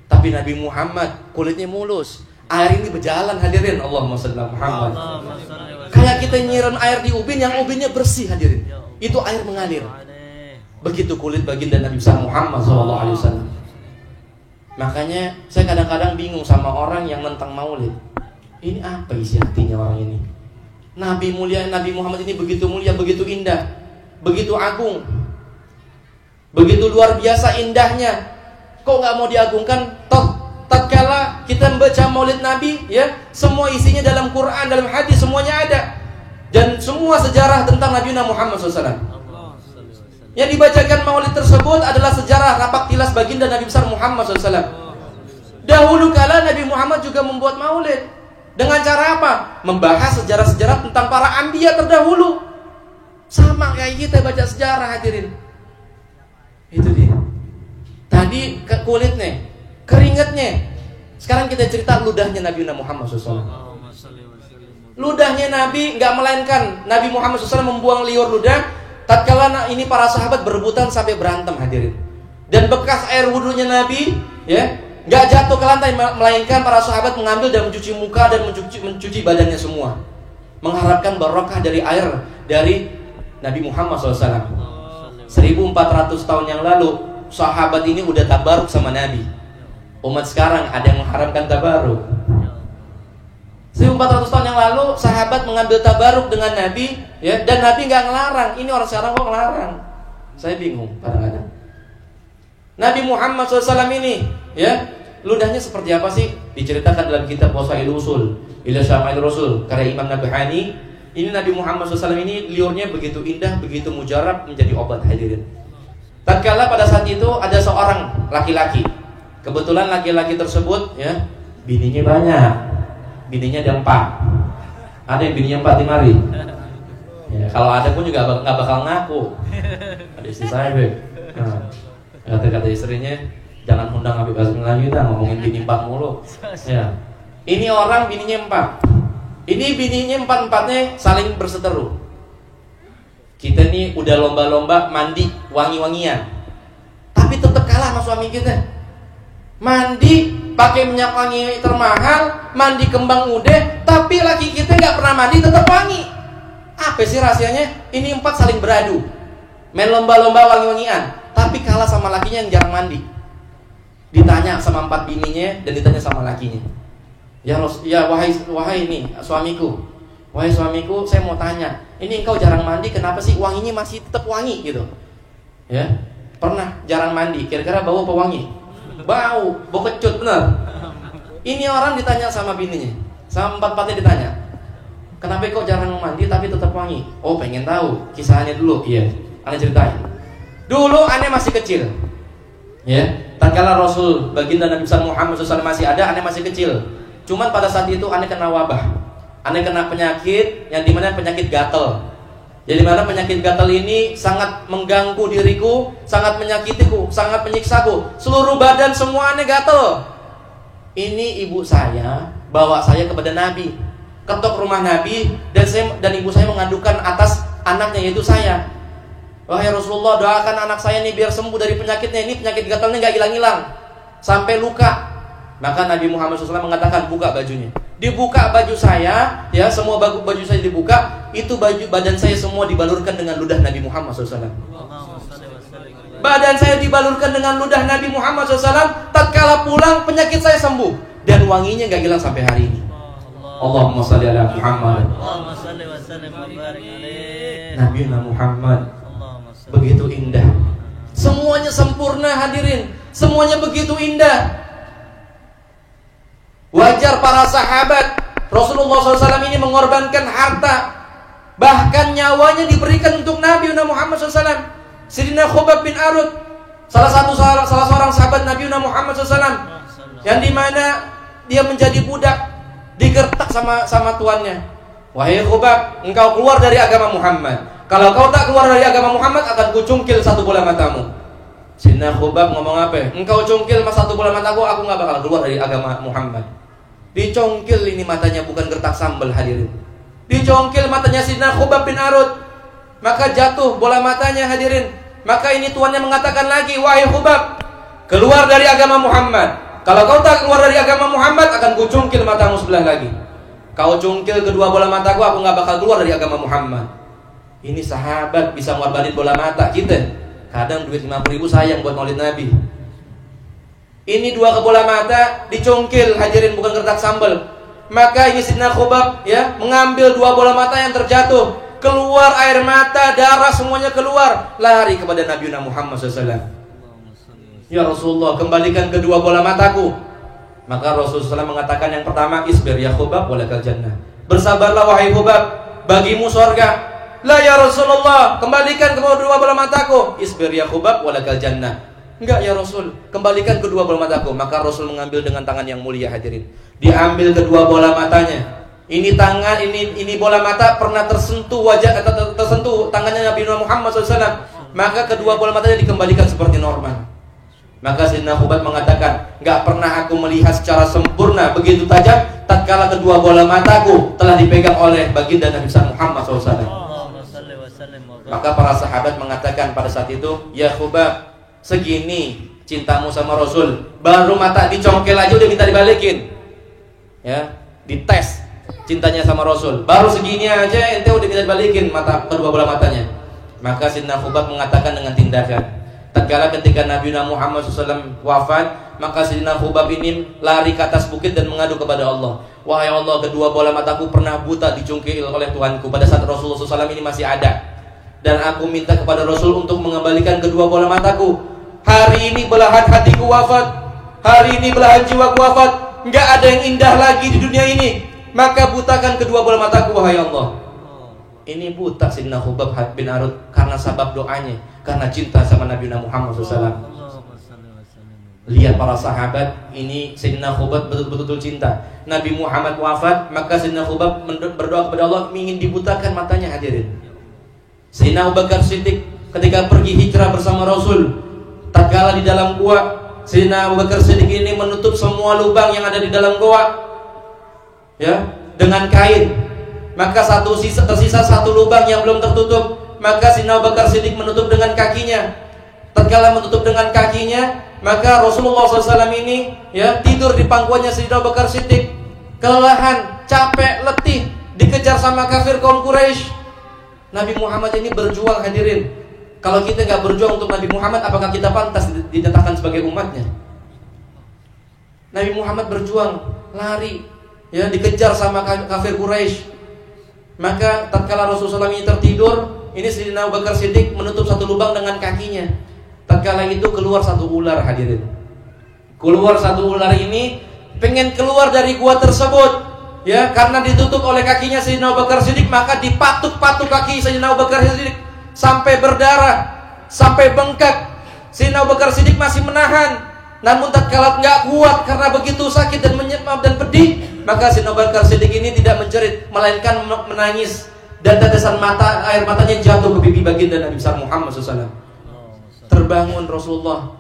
Tapi Nabi Muhammad kulitnya mulus, air ini berjalan hadirin. Allahumma sholli ala Muhammad. Kayak kita nyiram air di ubin, yang ubinnya bersih hadirin. Itu air mengalir. Begitu kulit baginda Nabi besar Muhammad SAW. Makanya saya kadang-kadang bingung sama orang yang nentang maulid. Ini apa isi hatinya orang ini? Nabi mulia, Nabi Muhammad ini begitu mulia, begitu indah, begitu agung, begitu luar biasa indahnya. Kok nggak mau diagungkan? Tatkala kita membaca maulid Nabi, ya, semua isinya dalam Quran, dalam hadis, semuanya ada. Dan semua sejarah tentang Nabi Muhammad SAW. Yang dibacakan maulid tersebut adalah sejarah rapak tilas baginda Nabi besar Muhammad SAW. Dahulu kala Nabi Muhammad juga membuat maulid. Dengan cara apa? Membahas sejarah-sejarah tentang para anbiya terdahulu. Sama kayak kita baca sejarah hadirin. Itu dia. Tadi kulitnya, keringatnya. Sekarang kita cerita ludahnya Nabi Muhammad SAW. Ludahnya Nabi nggak melainkan Nabi Muhammad SAW membuang liur ludah. Tatkala ini para sahabat berebutan sampai berantem hadirin. Dan bekas air wudhunya Nabi, ya, nggak jatuh ke lantai, melainkan para sahabat mengambil dan mencuci muka dan mencuci badannya semua, mengharapkan barokah dari air dari Nabi Muhammad SAW. 1400 tahun yang lalu sahabat ini udah tabaruk sama Nabi. Umat sekarang ada yang mengharamkan tabaruk. 1400 tahun yang lalu sahabat mengambil tabaruk dengan Nabi, ya, dan Nabi nggak ngelarang. Ini orang sekarang kok ngelarang? Saya bingung kadang-kadang. Nabi Muhammad SAW ini, ya, ludahnya seperti apa sih? Diceritakan dalam kitab Wasail Usul ila Syama'il Rasul karya Imam Nabhani. Ini Nabi Muhammad SAW ini liurnya begitu indah, begitu mujarab, menjadi obat hadirin. Tatkala pada saat itu ada seorang laki-laki. Kebetulan laki-laki tersebut, ya, bininya banyak. Bininya ada 4. Ada yang bininya 4 di mari. Ya, kalau ada pun juga nggak bakal ngaku. Ada istri saya, Beb. Nah, kata istrinya, jangan undang Habib Azmi lagi, kita ngomongin bini 4 mulu. Ya. Ini orang bininya 4. Ini bininya 4-4-nya saling berseteru. Kita nih udah lomba-lomba mandi wangi-wangian. tapi tetap kalah sama suami kita. Mandi pakai minyak wangi termahal, mandi kembang ude, tapi laki kita nggak pernah mandi tetap wangi. Apa sih rahasianya? Ini 4 saling beradu, main lomba-lomba wangi-wangian, tapi kalah sama lakinya yang jarang mandi. Ditanya sama 4 bininya dan ditanya sama lakinya. Ya wahai ini suamiku, wahai suamiku, saya mau tanya, ini engkau jarang mandi, kenapa sih wanginya masih tetap wangi gitu? Ya, pernah jarang mandi, kira-kira bau apa wangi? Bau kecut, benar. Ini orang ditanya sama bininya, sama 4-4-nya ditanya, kenapa kok jarang mandi tapi tetap wangi? Oh, pengen tahu kisahnya dulu. Iya, aneh ceritain. Dulu aneh masih kecil, ya. Tatkala Rasul baginda Nabi Muhammad SAW masih ada, aneh masih kecil. Cuman pada saat itu aneh kena wabah, aneh kena penyakit yang dimana penyakit gatel. Jadi mana penyakit gatal ini sangat mengganggu diriku, sangat menyakitiku, sangat menyiksaku. Seluruh badan semua aneh gatal. Ini ibu saya bawa saya kepada Nabi, ketok rumah Nabi, dan ibu saya mengadukan atas anaknya, yaitu saya. Wahai Rasulullah, doakan anak saya ini biar sembuh dari penyakitnya. Ini penyakit gatalnya gak hilang-hilang sampai luka. Maka Nabi Muhammad SAW mengatakan, buka bajunya. Dibuka baju saya, ya, semua baju saya dibuka. Itu badan saya semua dibalurkan dengan ludah Nabi Muhammad SAW. Badan saya dibalurkan dengan ludah Nabi Muhammad SAW. Tatkala pulang penyakit saya sembuh dan wanginya gak hilang sampai hari ini. Allahumma salli ala Muhammad. Allahumma salli wa sallim wa barik alaihi. Nabi Muhammad begitu indah. Semuanya sempurna hadirin. Semuanya begitu indah. Wajar para sahabat Rasulullah SAW ini mengorbankan harta, bahkan nyawanya diberikan untuk Nabi Muhammad SAW. Sayyidina Khubab bin Arud, salah seorang sahabat Nabi Muhammad SAW, yang dimana dia menjadi budak, digertak sama tuannya. Wahai Khubab, engkau keluar dari agama Muhammad. Kalau kau tak keluar dari agama Muhammad, akan kucungkil 1 bola matamu. Sayyidina Khubab ngomong apa? Engkau cungkil 1 bola mataku, aku gak bakal keluar dari agama Muhammad. Dicongkil ini matanya, bukan gertak sambal hadirin. Dicongkil matanya Sayyidina Khubab bin Arud, maka jatuh bola matanya hadirin. Maka ini tuannya mengatakan lagi, wahai Khubab, keluar dari agama Muhammad. Kalau kau tak keluar dari agama Muhammad, akan kucungkil matamu sebelah lagi. Kau cungkil kedua bola mataku, aku gak bakal keluar dari agama Muhammad. Ini sahabat bisa ngorbanin bola mata kita. Kadang duit 50.000 sayang buat maulid Nabi. Ini 2 bola mata dicungkil hadirin, bukan gertak sambal. Maka ini Sayyidina Khubab, ya, mengambil 2 bola mata yang terjatuh, keluar air mata, darah semuanya keluar, lari kepada Nabi Muhammad SAW. Ya Rasulullah, kembalikan kedua bola mataku. Maka Rasulullah SAW mengatakan yang pertama, isbir ya Khubab walakal jannah. Bersabarlah wahai Khubab, bagimu surga. La ya Rasulullah, kembalikan kedua bola mataku. Isbir ya Khubab walakal jannah. Enggak ya Rasul, kembalikan kedua bola mataku. Maka Rasul mengambil dengan tangan yang mulia hadirin. Diambil kedua bola matanya. Ini tangan, ini bola mata pernah tersentuh wajah atau tersentuh tangannya Nabi Muhammad SAW. Maka kedua bola matanya dikembalikan seperti normal. Maka Sayyidina Khubab mengatakan, enggak pernah aku melihat secara sempurna begitu tajam tatkala kedua bola mataku telah dipegang oleh baginda Nabi Muhammad SAW. Maka para sahabat mengatakan pada saat itu, ya Khubab, segini cintamu sama Rasul, baru mata dicongkel aja udah minta dibalikin. Ya, dites cintanya sama Rasul, baru segini aja ente udah minta dibalikin mata kedua bola matanya. Maka Sayyidina Khubab mengatakan dengan tindakan. Tatkala ketika Nabi Muhammad SAW wafat, maka Sayyidina Khubab ini lari ke atas bukit dan mengadu kepada Allah. Wahai Allah, kedua bola mataku pernah buta dicungkil oleh Tuhanku pada saat Rasulullah SAW ini masih ada. Dan aku minta kepada Rasul untuk mengembalikan kedua bola mataku. Hari ini belahan hatiku wafat, hari ini belahan jiwaku wafat, enggak ada yang indah lagi di dunia ini. Maka butakan kedua bola mataku wahai Allah. Ini buta Sayyidina Khubab bin Arud karena sebab doanya, karena cinta sama Nabi Muhammad SAW. Lihat para sahabat, ini Sayyidina Khubab betul-betul cinta. Nabi Muhammad wafat, maka Sayyidina Khubab berdoa kepada Allah ingin dibutakan matanya hadirin. Sayyidina Abu Bakar Siddiq ketika pergi hijrah bersama Rasul, tatkala di dalam gua, Sayyidina Abu Bakar Siddiq ini menutup semua lubang yang ada di dalam gua, ya, dengan kain. Maka tersisa 1 lubang yang belum tertutup. Maka Sayyidina Abu Bakar Siddiq menutup dengan kakinya. tatkala menutup dengan kakinya, maka Rasulullah SAW ini ya tidur di pangkuannya Sayyidina Abu Bakar Siddiq, kelelahan, capek, letih, dikejar sama kafir kaum Quraisy. Nabi Muhammad ini berjuang, hadirin. Kalau kita nggak berjuang untuk Nabi Muhammad, apakah kita pantas dinyatakan sebagai umatnya? Nabi Muhammad berjuang, lari, ya dikejar sama kafir Quraisy. Maka tatkala Rasulullah ini tertidur, ini Sayyidina Abu Bakar Siddiq menutup satu lubang dengan kakinya. Tatkala itu keluar satu ular, hadirin. Keluar satu ular ini pengen keluar dari gua tersebut. Ya, karena ditutup oleh kakinya Sayyidina Abu Bakar Siddiq, maka dipatuk-patuk kaki Sayyidina Abu Bakar Siddiq sampai berdarah, sampai bengkak. Sayyidina Abu Bakar Siddiq masih menahan, namun tatkala nggak kuat karena begitu sakit dan menyebab dan pedih, maka Sayyidina Abu Bakar Siddiq ini tidak menjerit, melainkan menangis, dan tetesan air matanya jatuh ke pipi baginda Nabi besar Muhammad SAW. Terbangun Rasulullah,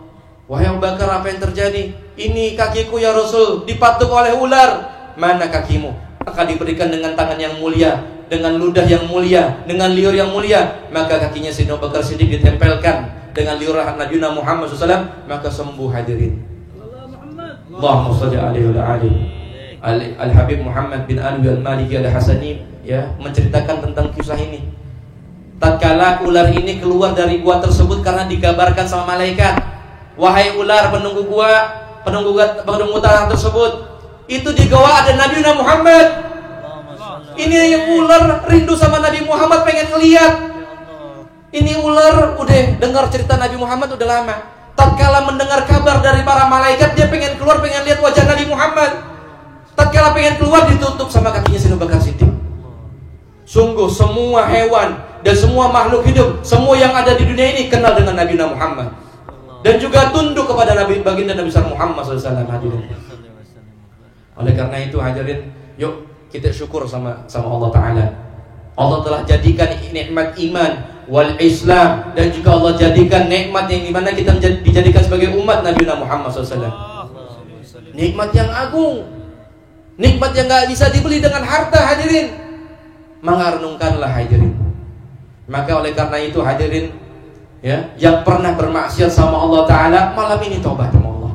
wahai Abu Bakar, apa yang terjadi? Ini kakiku ya Rasul, dipatuk oleh ular. Mana kakimu? Maka diberikan dengan tangan yang mulia, dengan ludah yang mulia, dengan liur yang mulia. Maka kakinya Sayyidina Abu Bakar Siddiq ditempelkan dengan liur Nabi Muhammad SAW, maka sembuh, hadirin. Allahumma shalli alaihi wa alihi. Al-Habib Muhammad bin Alwi Al-Maliki Al-Hasani ya menceritakan tentang kisah ini. Tatkala ular ini keluar dari gua tersebut karena digabarkan sama malaikat, wahai ular penunggu gua, penunggu tanah tersebut, itu di gua ada Nabi Muhammad. Ini yang ular rindu sama Nabi Muhammad, pengen ngeliat. Ini ular udah dengar cerita Nabi Muhammad udah lama. Tatkala mendengar kabar dari para malaikat, dia pengen keluar, pengen lihat wajah Nabi Muhammad. Tatkala pengen keluar, ditutup sama kakinya Sayyidina Abu Bakar Siddiq. Sungguh semua hewan dan semua makhluk hidup, semua yang ada di dunia ini kenal dengan Nabi Muhammad dan juga tunduk kepada Nabi baginda Nabi Muhammad SAW, hadirin. Oleh karena itu, hadirin, yuk kita syukur sama Allah Ta'ala. Allah telah jadikan nikmat iman wal Islam, dan juga Allah jadikan nikmat yang dimana kita dijadikan sebagai umat Nabi Muhammad SAW. Nikmat yang agung, nikmat yang gak bisa dibeli dengan harta, hadirin. Maka renungkanlah, hadirin. Maka oleh karena itu, hadirin, ya, yang pernah bermaksiat sama Allah Ta'ala, malam ini tobat sama Allah.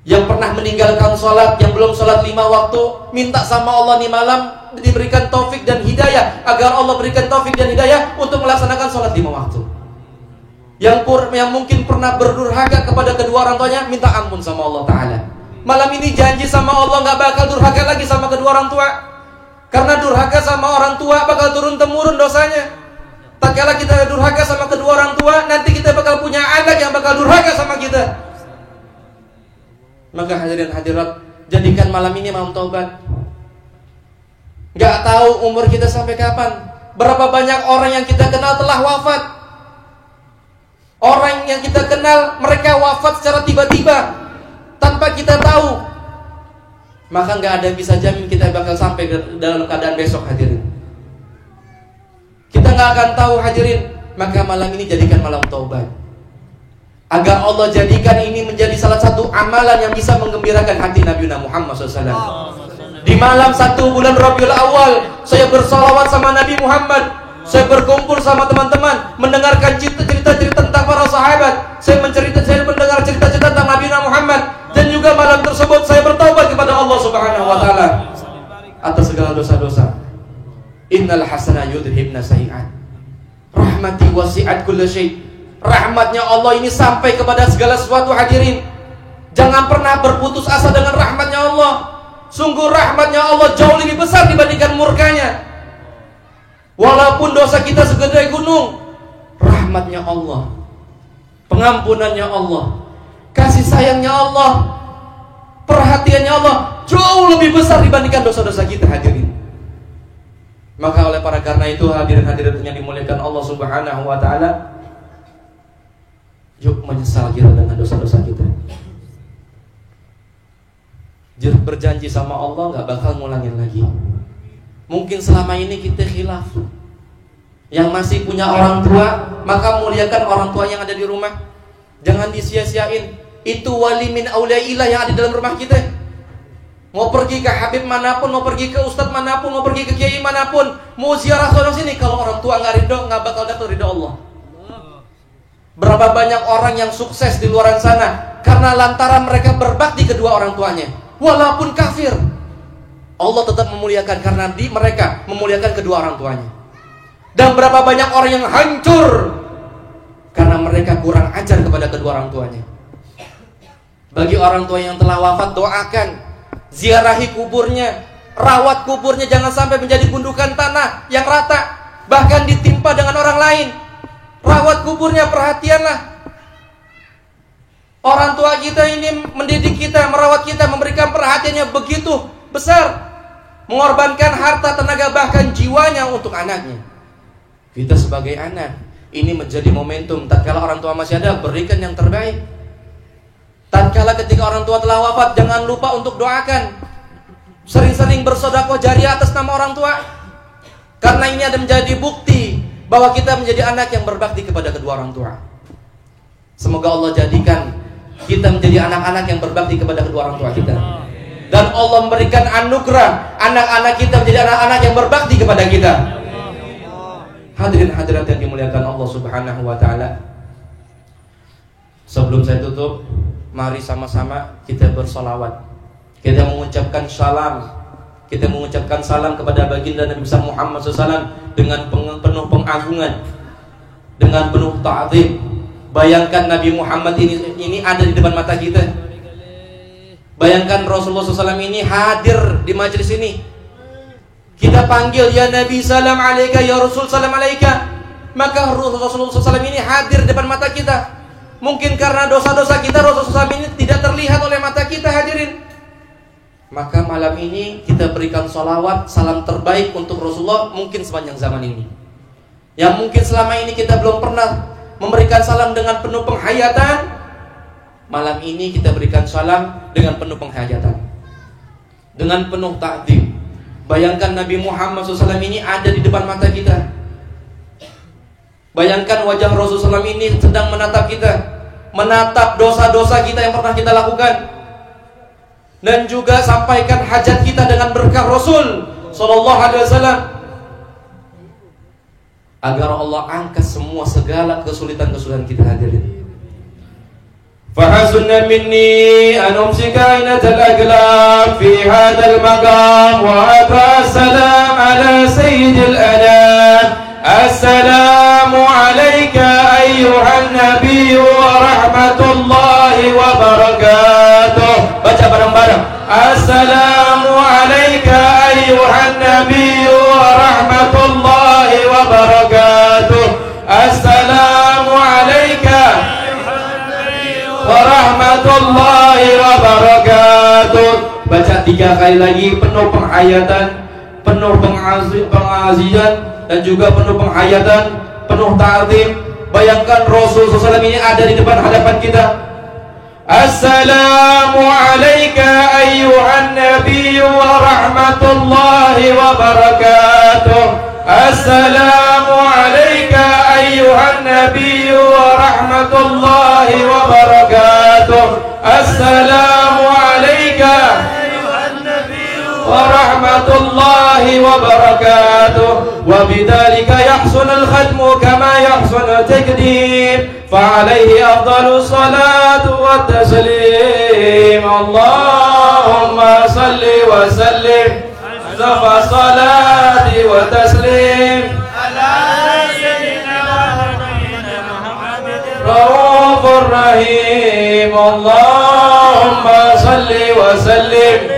Yang pernah meninggalkan sholat, yang belum sholat 5 waktu, minta sama Allah nih malam diberikan taufik dan hidayah, agar Allah berikan taufik dan hidayah untuk melaksanakan sholat 5 waktu. Yang mungkin pernah berdurhaka kepada kedua orang tuanya, minta ampun sama Allah Ta'ala. Malam ini janji sama Allah gak bakal durhaka lagi sama kedua orang tua, karena durhaka sama orang tua bakal turun-temurun dosanya. Tak kala kita durhaka sama kedua orang tua, nanti kita bakal punya anak yang bakal durhaka sama kita. Maka hadirin hadirat, jadikan malam ini malam taubat. Gak tahu umur kita sampai kapan. Berapa banyak orang yang kita kenal telah wafat. Orang yang kita kenal, mereka wafat secara tiba-tiba tanpa kita tahu. Maka gak ada yang bisa jamin kita bakal sampai dalam keadaan besok, hadirin. Kita gak akan tahu, hadirin. Maka malam ini jadikan malam taubat, agar Allah jadikan ini menjadi salah satu amalan yang bisa menggembirakan hati Nabi Muhammad SAW. Di malam 1 bulan Rabiul Awal, saya bersalawat sama Nabi Muhammad. Saya berkumpul sama teman-teman, mendengarkan cerita-cerita tentang para sahabat. Saya mendengar cerita-cerita tentang Nabi Muhammad. Dan juga malam tersebut saya bertaubat kepada Allah Subhanahu wa Ta'ala atas segala dosa-dosa. Innal hasanah yudhibna sayi'at, rahmati wasi'at kulla syai'. Rahmatnya Allah ini sampai kepada segala sesuatu, hadirin. Jangan pernah berputus asa dengan rahmatnya Allah. Sungguh rahmatnya Allah jauh lebih besar dibandingkan murkanya. Walaupun dosa kita segede gunung, rahmatnya Allah, pengampunannya Allah, kasih sayangnya Allah, perhatiannya Allah jauh lebih besar dibandingkan dosa-dosa kita, hadirin. Maka oleh karena itu, hadirin-hadirin yang dimuliakan Allah Subhanahu wa Ta'ala, yuk menyesal kita dengan dosa-dosa kita. Berjanji sama Allah gak bakal ngulangin lagi. Mungkin selama ini kita khilaf. Yang masih punya orang tua, maka muliakan orang tua yang ada di rumah. Jangan disia-siain. Itu wali min auliyaillah yang ada dalam rumah kita. Mau pergi ke habib manapun, mau pergi ke ustadz manapun, mau pergi ke kiai manapun, mau ziarah sana sini, kalau orang tua gak ridho, gak bakal dapat ridho Allah. Berapa banyak orang yang sukses di luar sana karena lantaran mereka berbakti kedua orang tuanya. Walaupun kafir, Allah tetap memuliakan karena mereka memuliakan kedua orang tuanya. Dan berapa banyak orang yang hancur karena mereka kurang ajar kepada kedua orang tuanya. Bagi orang tua yang telah wafat, doakan, ziarahi kuburnya, rawat kuburnya, jangan sampai menjadi gundukan tanah yang rata, bahkan ditimpa dengan orang lain. Rawat kuburnya, perhatianlah. Orang tua kita ini mendidik kita, merawat kita, memberikan perhatiannya begitu besar, mengorbankan harta, tenaga, bahkan jiwanya untuk anaknya. Kita sebagai anak, ini menjadi momentum. Tatkala orang tua masih ada, berikan yang terbaik. Tatkala ketika orang tua telah wafat, jangan lupa untuk doakan. Sering-sering bersedekah jariah atas nama orang tua, karena ini ada menjadi bukti bahwa kita menjadi anak yang berbakti kepada kedua orang tua. Semoga Allah jadikan kita menjadi anak-anak yang berbakti kepada kedua orang tua kita, dan Allah memberikan anugerah anak-anak kita menjadi anak-anak yang berbakti kepada kita. Hadirin hadirat yang dimuliakan Allah Subhanahu wa taala. Sebelum saya tutup, mari sama-sama kita bersolawat. Kita mengucapkan salam. Kita mengucapkan salam kepada baginda Nabi besar Muhammad SAW dengan penuh pengagungan, dengan penuh ta'zim. Bayangkan Nabi Muhammad ini ada di depan mata kita. Bayangkan Rasulullah SAW ini hadir di majelis ini. Kita panggil, ya Nabi salam alaika, ya Rasul salam alaika. Maka Rasulullah SAW ini hadir di depan mata kita. Mungkin karena dosa-dosa kita, Rasulullah SAW ini tidak terlihat oleh mata kita, hadirin. Maka malam ini kita berikan salawat, salam terbaik untuk Rasulullah mungkin sepanjang zaman ini. Yang mungkin selama ini kita belum pernah memberikan salam dengan penuh penghayatan, malam ini kita berikan salam dengan penuh penghayatan, dengan penuh ta'zim. Bayangkan Nabi Muhammad SAW ini ada di depan mata kita. Bayangkan wajah Rasulullah SAW ini sedang menatap kita, menatap dosa-dosa kita yang pernah kita lakukan, dan juga sampaikan hajat kita dengan berkah Rasul Sallallahu Alaihi Wasallam, agar Allah angkat semua segala kesulitan-kesulitan kita, hadirin. Fahasunna minni an umsika inatal aqlam fi hadzal maqam wa atra salam ala sayyidil anam. Assalamu alayka ayyuhan nabiy wa rahmatullahi wa barakatuh. Baca bareng-bareng. Assalamu alayka ayyuhan nabiy wa rahmatullahi wa barakatuh. Assalamu alayka wa rahmatullahi wa barakatuh. Baca 3 kali lagi, penuh penghayatan, penuh pengazian, dan juga penuh penghayatan, penuh ta'zim. Bayangkan Rasulullah SAW ini ada di depan hadapan kita. Assalamu alayka ayyuhan nabiy wa rahmatullahi wa barakatuh. Assalamu alayka ayyuhan nabiy wa rahmatullahi wa barakatuh. Assalamu alayka wa rahmatullahi wa barakatuh. Wa bidzalika yahsunul khatmu kama yahsunul taqdim. Fa alaihi afdalus salatu wat taslim. Allahumma salli wa sallim zafa salati wa taslim ala sayyidina Muhammadin raufur rahim. Allahumma salli wa sallim.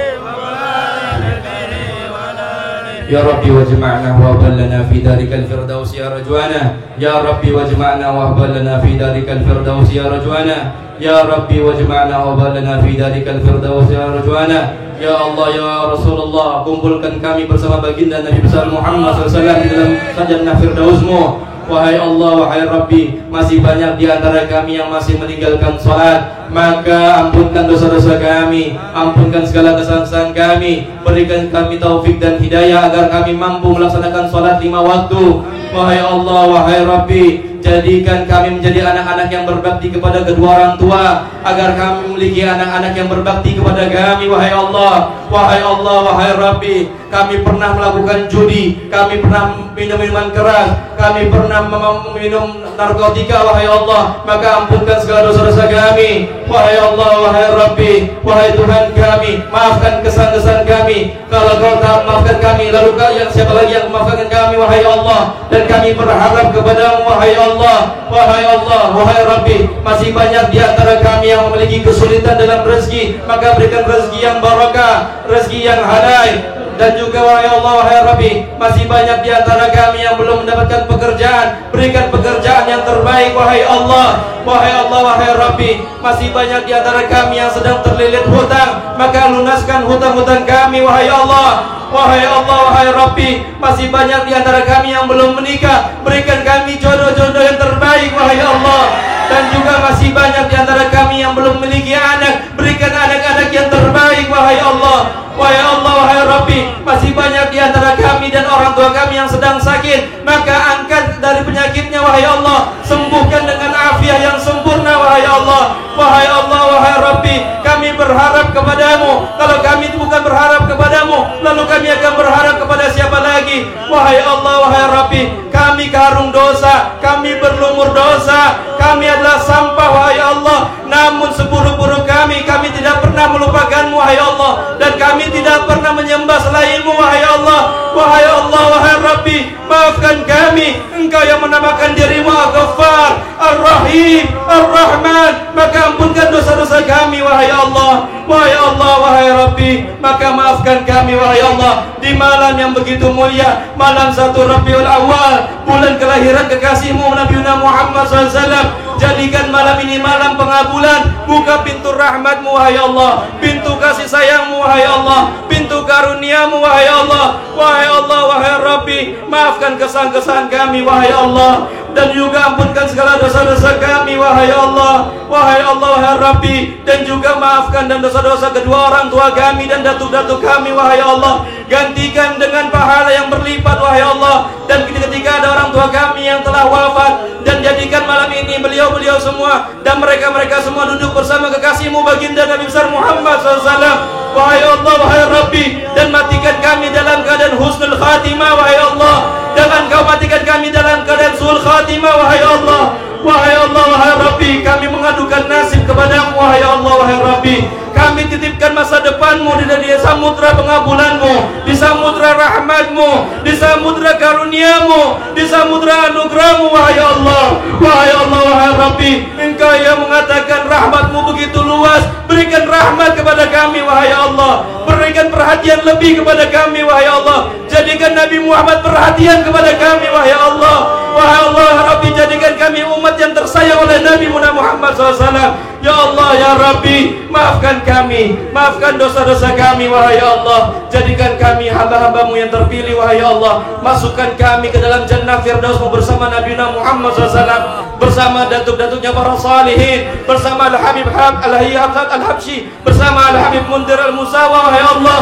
Ya Rabbi wajma'na wa balana fi darikal firdaus ya rajwana. Ya Rabbi wajma'na wa balana fi darikal firdaus ya rajwana. Ya Rabbi wajma'na wa balana fi darikal firdaus ya rajwana. Ya Allah, ya Rasulullah, kumpulkan kami bersama baginda Nabi besar Muhammad SAW di dalam sajannah firdausmu. Wahai Allah, wahai Rabbi, masih banyak di antara kami yang masih meninggalkan salat. Maka ampunkan dosa-dosa kami, ampunkan segala kesalahan kami, berikan kami taufik dan hidayah agar kami mampu melaksanakan salat 5 waktu. Wahai Allah, wahai Rabbi, jadikan kami menjadi anak-anak yang berbakti kepada kedua orang tua, agar kami memiliki anak-anak yang berbakti kepada kami. Wahai Allah, wahai Allah, wahai Rabbi, kami pernah melakukan judi, kami pernah minum minuman keras, kami pernah minum narkotika, wahai Allah, maka ampunkan segala dosa-dosa kami, wahai Allah, wahai Rabbi, wahai Tuhan kami, maafkan kesalahan-kesalahan kami. Kalau Kau tak maafkan kami, lalu yang siapa lagi yang memaafkan kami, wahai Allah? Dan kami berharap kepada-Mu, wahai Allah, wahai Allah, wahai Rabbi, masih banyak di antara kami yang memiliki kesulitan dalam rezeki, maka berikan rezeki yang barakah, rezeki yang halal. Dan juga wahai Allah, wahai Rabbi, masih banyak di antara kami yang belum mendapatkan pekerjaan, berikan pekerjaan yang terbaik, wahai Allah, wahai Allah, wahai Rabbi, masih banyak di antara kami yang sedang terlilit hutang, maka lunaskan hutang-hutang kami, wahai Allah, wahai Allah, wahai Rabbi, masih banyak di antara kami yang belum menikah, berikan kami jodoh-jodoh yang terbaik, wahai Allah. Dan juga masih banyak di antara kami yang belum memiliki anak, berikan anak-anak yang terbaik, wahai Allah. Wahai Allah, wahai Rabbi, masih banyak di antara kami dan orang tua kami yang sedang sakit, maka angkat dari penyakitnya, wahai Allah, sembuhkan dengan afiat yang sempurna, wahai Allah. Wahai Allah, wahai Rabbi, kami berharap kepada-Mu. Kalau kami bukan berharap kepada-Mu, lalu kami akan berharap kepada siapa lagi? Wahai Allah, wahai Rabbi, kami karung dosa, kami berlumur dosa, kami adalah sampah, wahai Allah. Namun seburuk-buruk kami tidak pernah melupakan-Mu, wahai Allah, dan kami tidak pernah menyembah selain-Mu, wahai Allah. Wahai Allah, wahai Rabbi, maafkan kami. Engkau yang menamakan diri-Mu Al-Ghaffar, Ar-Rahim, Ar-Rahman, maka ampunkan dosa-dosa kami, wahai Allah. Wahai Allah, wahai Rabbi, maka maafkan kami, wahai Allah. Di malam yang begitu mulia, malam 1 Rabiul Awal, bulan kelahiran kekasih-Mu Nabi Muhammad SAW, jadikan malam ini malam pengabulan. Buka pintu rahmat-Mu, wahai Allah, pintu kasih sayang-Mu, wahai Allah, pintu karunia-Mu, wahai Allah. Wahai Allah, wahai Rabbi, maafkan kesalahan-kesalahan kami, wahai Allah, dan juga ampunkan segala dosa-dosa kami, wahai Allah. Wahai Allah, wahai Rabbi, dan juga maafkan dan dosa-dosa kedua orang tua kami dan datuk-datuk kami, wahai Allah. Gantikan dengan pahala yang berlipat, wahai Allah. Dan ketika ada orang tua kami yang telah wafat, dan jadikan malam ini beliau-beliau semua dan mereka-mereka semua duduk bersama kekasih-Mu baginda Nabi besar Muhammad SAW. Wahai Allah, wahai Rabbi, dan matikan kami dalam keadaan husnul khatimah, wahai Allah. Jangan Kau matikan kami dalam keadaan su'ul khatimah, wahai Allah. Wahai Allah, wahai Rabbi, kami mengadukan nasib kepada-Mu, wahai Allah, wahai Rabbi. Kami titipkan masa depan-Mu di samudra pengabulan-Mu, di samudra rahmat-Mu, di samudra karunia-Mu, di samudra anugerah-Mu, wahai Allah. Wahai Allah, wahai Rabbi, Engkau yang mengatakan rahmat-Mu begitu luas, berikan rahmat kepada kami, wahai Allah. Berikan perhatian lebih kepada kami, wahai Allah. Jadikan Nabi Muhammad perhatian kepada kami, wahai Allah. Wahai Allah, Rabbi, jadikan kami umat yang tersayang oleh Nabi Muhammad SAW. Ya Allah, ya Rabbi, maafkan kami, maafkan dosa-dosa kami, wahai Allah. Jadikan kami hamba-hamba-Mu yang terpilih, wahai Allah. Masukkan kami ke dalam jannah Firdaus-Mu bersama Nabi Muhammad SAW, bersama datuk-datuknya para salihin, bersama Al-Habib Al-Hayyat Al-Habsyi, bersama Al-Habib Mundir Al-Musawa, wahai Allah.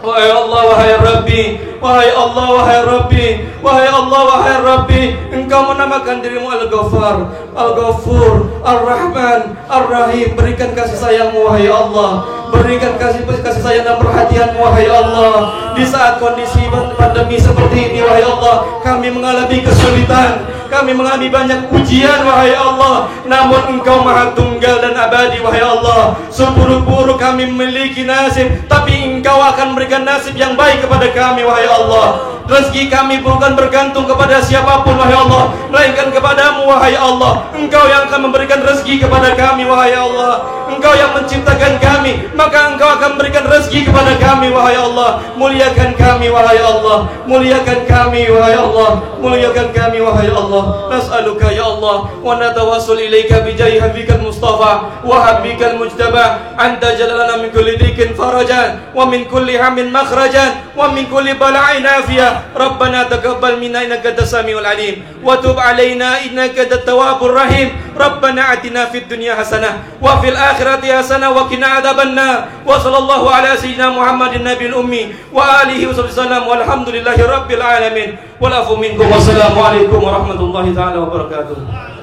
Wahai Allah, wahai Rabbi, wahai Allah, wahai Rabbi, wahai Allah, wahai Rabbi, Engkau menamakan diri-Mu Al-Ghaffar, Al-Ghafur, Ar-Rahman, Ar-Rahim. Berikan kasih sayang-Mu, wahai Allah. Berikan kasih sayang dan perhatian-Mu, wahai Allah. Di saat kondisi pandemi seperti ini, wahai Allah, kami mengalami kesulitan, kami mengalami banyak ujian, wahai Allah. Namun Engkau Maha Tunggal dan abadi, wahai Allah. Seburuk-buruk kami memiliki nasib, tapi Engkau akan memberikan nasib yang baik kepada kami, wahai Allah. Rezeki kami bukan bergantung kepada siapapun, wahai Allah, melainkan kepada-Mu, wahai Allah. Engkau yang akan memberikan rezeki kepada kami, wahai Allah. Engkau yang menciptakan kami, maka Engkau akan memberikan rezeki kepada kami, wahai Allah. Muliakan kami, wahai Allah. Muliakan kami, wahai Allah. Muliakan kami, wahai Allah. Nas'aluka ya Allah, wa natawassul ilaika bijahi habibikal Mustafa wa habibikal Mujtaba, anta jalalana min kulli dhikin farajan, wa min kulli hammin makhrajan, wa min kulli bala'in afiyah. Rabbana taqabbal minna innaka antas samiul alim, wa tub alaina innaka antat tawwabur rahim. Rabbana atina fid dunya hasanah wa fil akhirati hasanah wa qina adzabannar. Wa sallallahu ala sayyidina Muhammadin nabiyil ummi wa alihi wasallam, walhamdulillahi rabbil alamin. Wal afu minkum. Wassalamu alaikum warahmatullahi taala wabarakatuh.